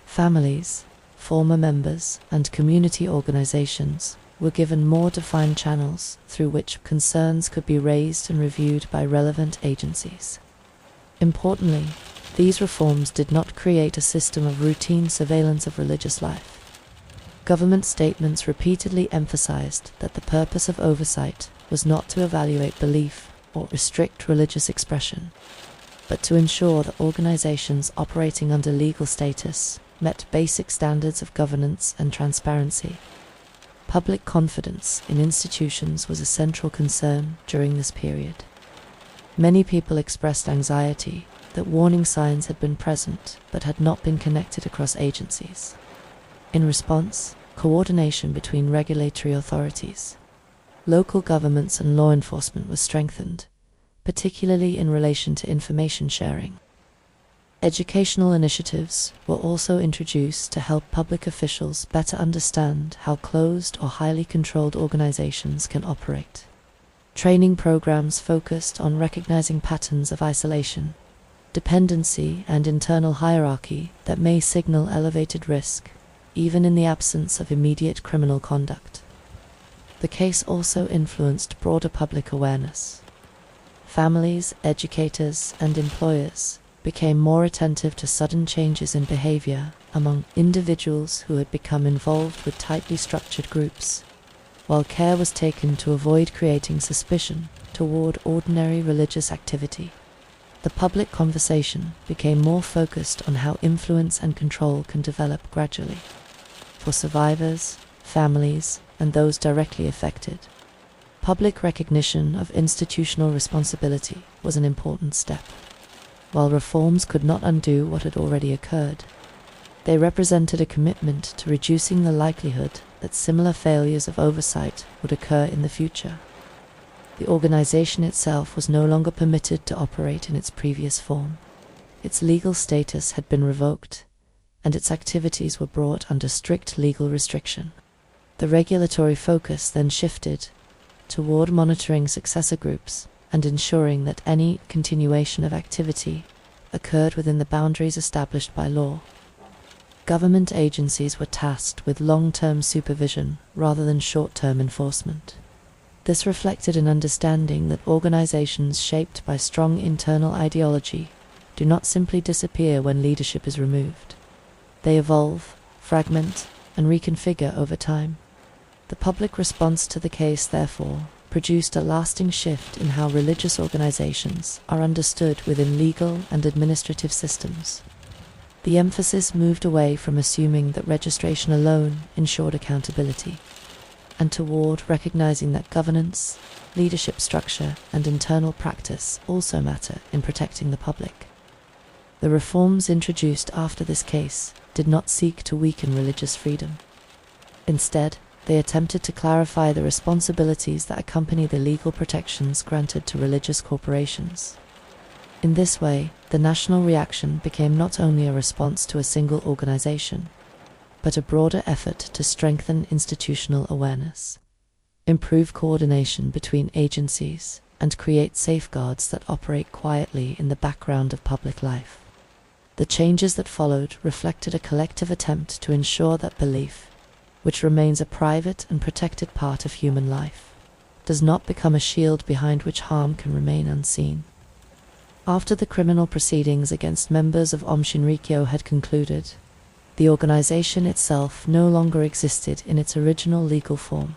Families, former members, and community organizations were given more defined channels through which concerns could be raised and reviewed by relevant agencies. Importantly, these reforms did not create a system of routine surveillance of religious life. Government statements repeatedly emphasized that the purpose of oversight was not to evaluate belief or restrict religious expression, but to ensure that organizations operating under legal status met basic standards of governance and transparency. Public confidence in institutions was a central concern during this period. Many people expressed anxiety that warning signs had been present but had not been connected across agencies. In response, coordination between regulatory authorities, local governments, and law enforcement was strengthened, particularly in relation to information sharing. Educational initiatives were also introduced to help public officials better understand how closed or highly controlled organizations can operate. Training programs focused on recognizing patterns of isolation, dependency, and internal hierarchy that may signal elevated risk, even in the absence of immediate criminal conduct. The case also influenced broader public awareness. Families, educators, and employers became more attentive to sudden changes in behavior among individuals who had become involved with tightly structured groups, while care was taken to avoid creating suspicion toward ordinary religious activity. The public conversation became more focused on how influence and control can develop gradually. For survivors, families, and those directly affected, public recognition of institutional responsibility was an important step. While reforms could not undo what had already occurred, they represented a commitment to reducing the likelihood that similar failures of oversight would occur in the future. The organization itself was no longer permitted to operate in its previous form. Its legal status had been revoked, and its activities were brought under strict legal restriction. The regulatory focus then shifted toward monitoring successor groups and ensuring that any continuation of activity occurred within the boundaries established by law. Government agencies were tasked with long-term supervision rather than short-term enforcement. This reflected an understanding that organizations shaped by strong internal ideology do not simply disappear when leadership is removed. They evolve, fragment, and reconfigure over time. The public response to the case, therefore, produced a lasting shift in how religious organizations are understood within legal and administrative systems. The emphasis moved away from assuming that registration alone ensured accountability, and toward recognizing that governance, leadership structure, and internal practice also matter in protecting the public. The reforms introduced after this case did not seek to weaken religious freedom. Instead, they attempted to clarify the responsibilities that accompany the legal protections granted to religious corporations. In this way, the national reaction became not only a response to a single organization, but a broader effort to strengthen institutional awareness, improve coordination between agencies, and create safeguards that operate quietly in the background of public life. The changes that followed reflected a collective attempt to ensure that belief, which remains a private and protected part of human life, does not become a shield behind which harm can remain unseen. After the criminal proceedings against members of Aum Shinrikyo had concluded, the organization itself no longer existed in its original legal form.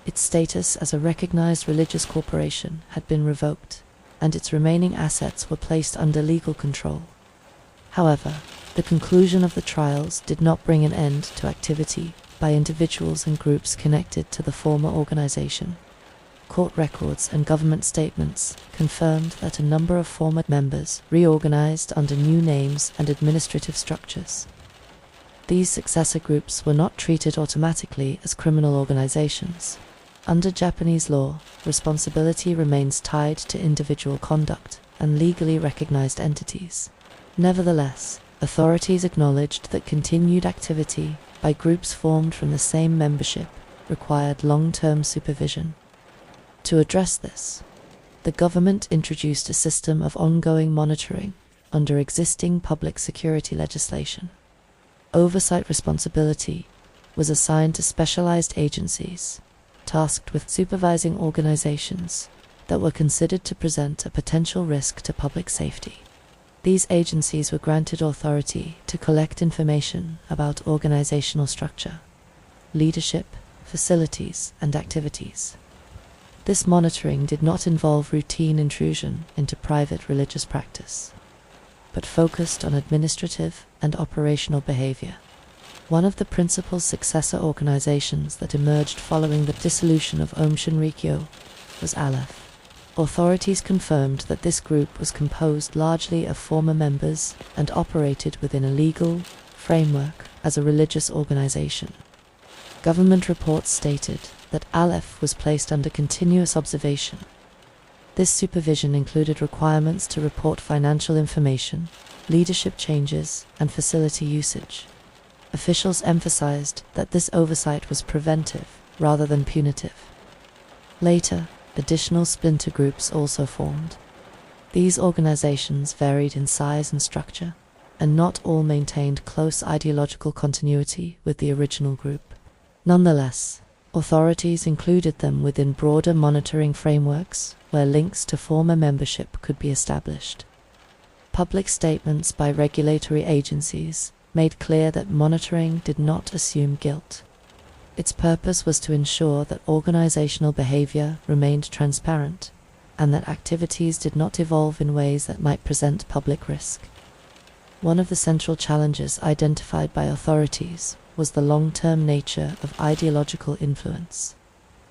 Its status as a recognized religious corporation had been revoked, and its remaining assets were placed under legal control. However, the conclusion of the trials did not bring an end to activity by individuals and groups connected to the former organization. Court records and government statements confirmed that a number of former members reorganized under new names and administrative structures. These successor groups were not treated automatically as criminal organizations. Under Japanese law, responsibility remains tied to individual conduct and legally recognized entities. Nevertheless, authorities acknowledged that continued activity by groups formed from the same membership required long-term supervision. To address this, the government introduced a system of ongoing monitoring under existing public security legislation. Oversight responsibility was assigned to specialized agencies tasked with supervising organizations that were considered to present a potential risk to public safety. These agencies were granted authority to collect information about organizational structure, leadership, facilities, and activities. This monitoring did not involve routine intrusion into private religious practice, but focused on administrative and operational behavior. One of the principal successor organizations that emerged following the dissolution of Aum Shinrikyo was Aleph. Authorities confirmed that this group was composed largely of former members and operated within a legal framework as a religious organization. Government reports stated that Aleph was placed under continuous observation. This supervision included requirements to report financial information, leadership changes, and facility usage. Officials emphasized that this oversight was preventive rather than punitive. Later, additional splinter groups also formed. These organizations varied in size and structure, and not all maintained close ideological continuity with the original group. Nonetheless, authorities included them within broader monitoring frameworks where links to former membership could be established. Public statements by regulatory agencies made clear that monitoring did not assume guilt. Its purpose was to ensure that organizational behavior remained transparent and that activities did not evolve in ways that might present public risk. One of the central challenges identified by authorities was the long-term nature of ideological influence.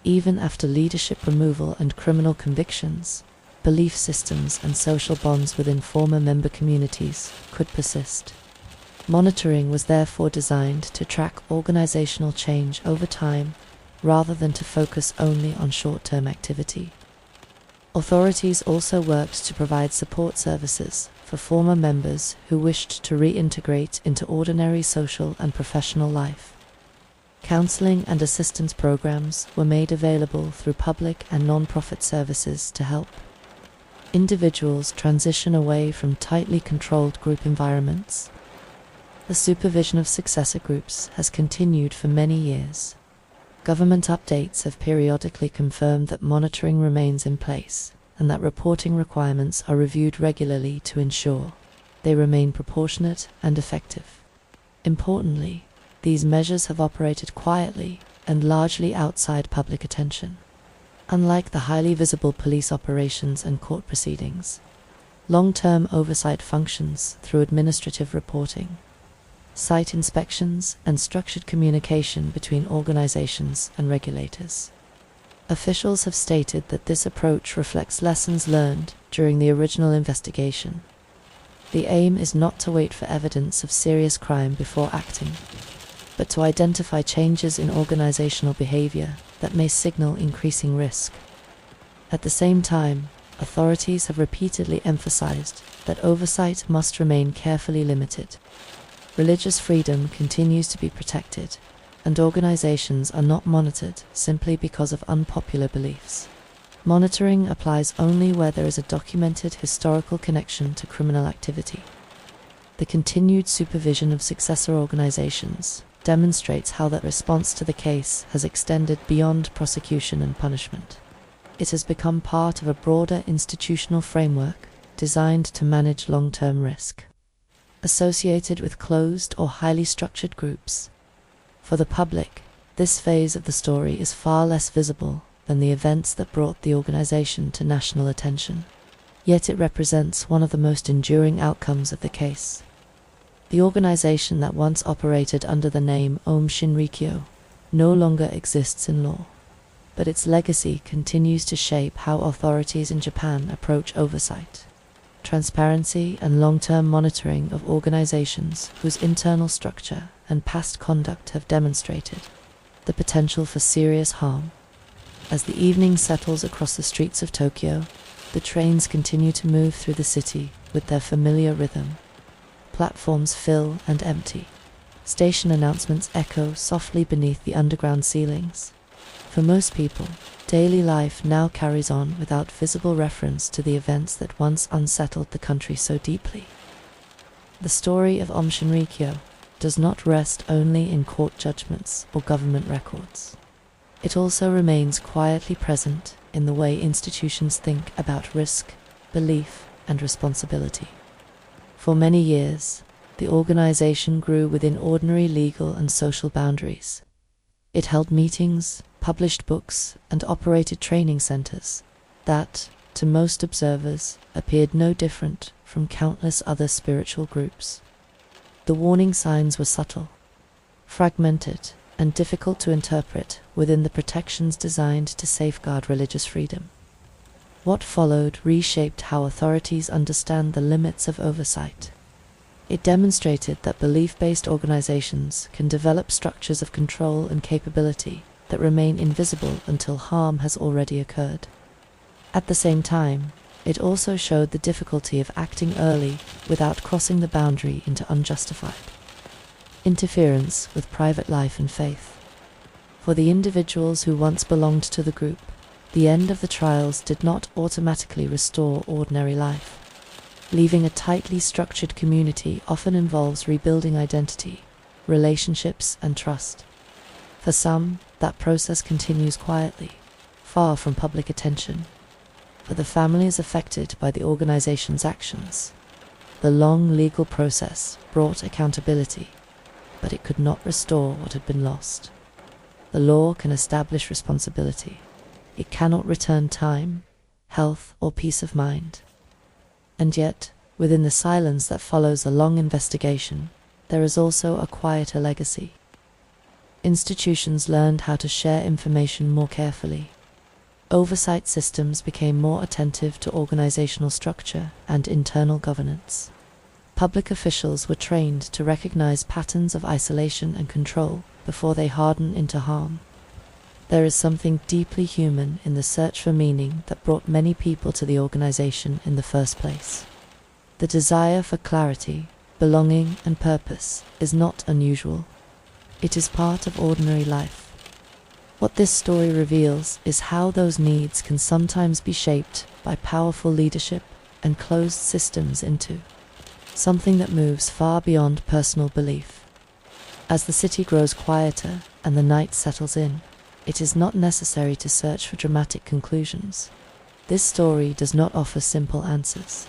Even after leadership removal and criminal convictions, belief systems and social bonds within former member communities could persist. Monitoring was therefore designed to track organizational change over time rather than to focus only on short-term activity. Authorities also worked to provide support services for former members who wished to reintegrate into ordinary social and professional life. Counseling and assistance programs were made available through public and non-profit services to help individuals transition away from tightly controlled group environments. The supervision of successor groups has continued for many years. Government updates have periodically confirmed that monitoring remains in place and that reporting requirements are reviewed regularly to ensure they remain proportionate and effective. Importantly, these measures have operated quietly and largely outside public attention. Unlike the highly visible police operations and court proceedings, long-term oversight functions through administrative reporting, site inspections, and structured communication between organizations and regulators. Officials have stated that this approach reflects lessons learned during the original investigation. The aim is not to wait for evidence of serious crime before acting, but to identify changes in organizational behavior that may signal increasing risk. At the same time, authorities have repeatedly emphasized that oversight must remain carefully limited. Religious freedom continues to be protected, and organizations are not monitored simply because of unpopular beliefs. Monitoring applies only where there is a documented historical connection to criminal activity. The continued supervision of successor organizations demonstrates how that response to the case has extended beyond prosecution and punishment. It has become part of a broader institutional framework designed to manage long-term risk, associated with closed or highly structured groups. For the public, this phase of the story is far less visible than the events that brought the organization to national attention. Yet it represents one of the most enduring outcomes of the case. The organization that once operated under the name Aum Shinrikyo no longer exists in law, but its legacy continues to shape how authorities in Japan approach oversight, transparency, and long-term monitoring of organizations whose internal structure and past conduct have demonstrated the potential for serious harm. As the evening settles across the streets of Tokyo, the trains continue to move through the city with their familiar rhythm. Platforms fill and empty. Station announcements echo softly beneath the underground ceilings. For most people, daily life now carries on without visible reference to the events that once unsettled the country so deeply. The story of Aum Shinrikyo does not rest only in court judgments or government records. It also remains quietly present in the way institutions think about risk, belief, and responsibility. For many years, the organization grew within ordinary legal and social boundaries. It held meetings, published books, and operated training centers that, to most observers, appeared no different from countless other spiritual groups. The warning signs were subtle, fragmented, and difficult to interpret within the protections designed to safeguard religious freedom. What followed reshaped how authorities understand the limits of oversight. It demonstrated that belief-based organizations can develop structures of control and capability that remain invisible until harm has already occurred. At the same time, it also showed the difficulty of acting early without crossing the boundary into unjustified interference with private life and faith. For the individuals who once belonged to the group, the end of the trials did not automatically restore ordinary life. Leaving a tightly structured community often involves rebuilding identity, relationships, and trust. For some, that process continues quietly, far from public attention. For the families affected by the organization's actions, the long legal process brought accountability, but it could not restore what had been lost. The law can establish responsibility. It cannot return time, health, or peace of mind. And yet, within the silence that follows a long investigation, there is also a quieter legacy. Institutions learned how to share information more carefully. Oversight systems became more attentive to organizational structure and internal governance. Public officials were trained to recognize patterns of isolation and control before they harden into harm. There is something deeply human in the search for meaning that brought many people to the organization in the first place. The desire for clarity, belonging, and purpose is not unusual. It is part of ordinary life. What this story reveals is how those needs can sometimes be shaped by powerful leadership and closed systems into something that moves far beyond personal belief. As the city grows quieter and the night settles in, it is not necessary to search for dramatic conclusions. This story does not offer simple answers.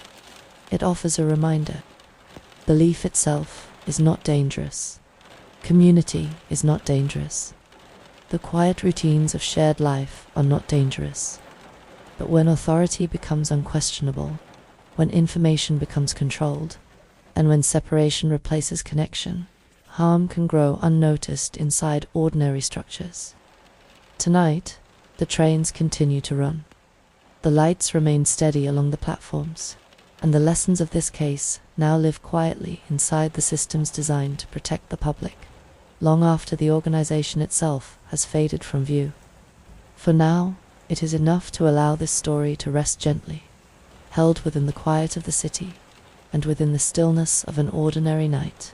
It offers a reminder. Belief itself is not dangerous. Community is not dangerous. The quiet routines of shared life are not dangerous. But when authority becomes unquestionable, when information becomes controlled, and when separation replaces connection, harm can grow unnoticed inside ordinary structures. Tonight, the trains continue to run. The lights remain steady along the platforms. and the lessons of this case now live quietly inside the systems designed to protect the public, long after the organization itself has faded from view. For now, it is enough to allow this story to rest gently, held within the quiet of the city and within the stillness of an ordinary night.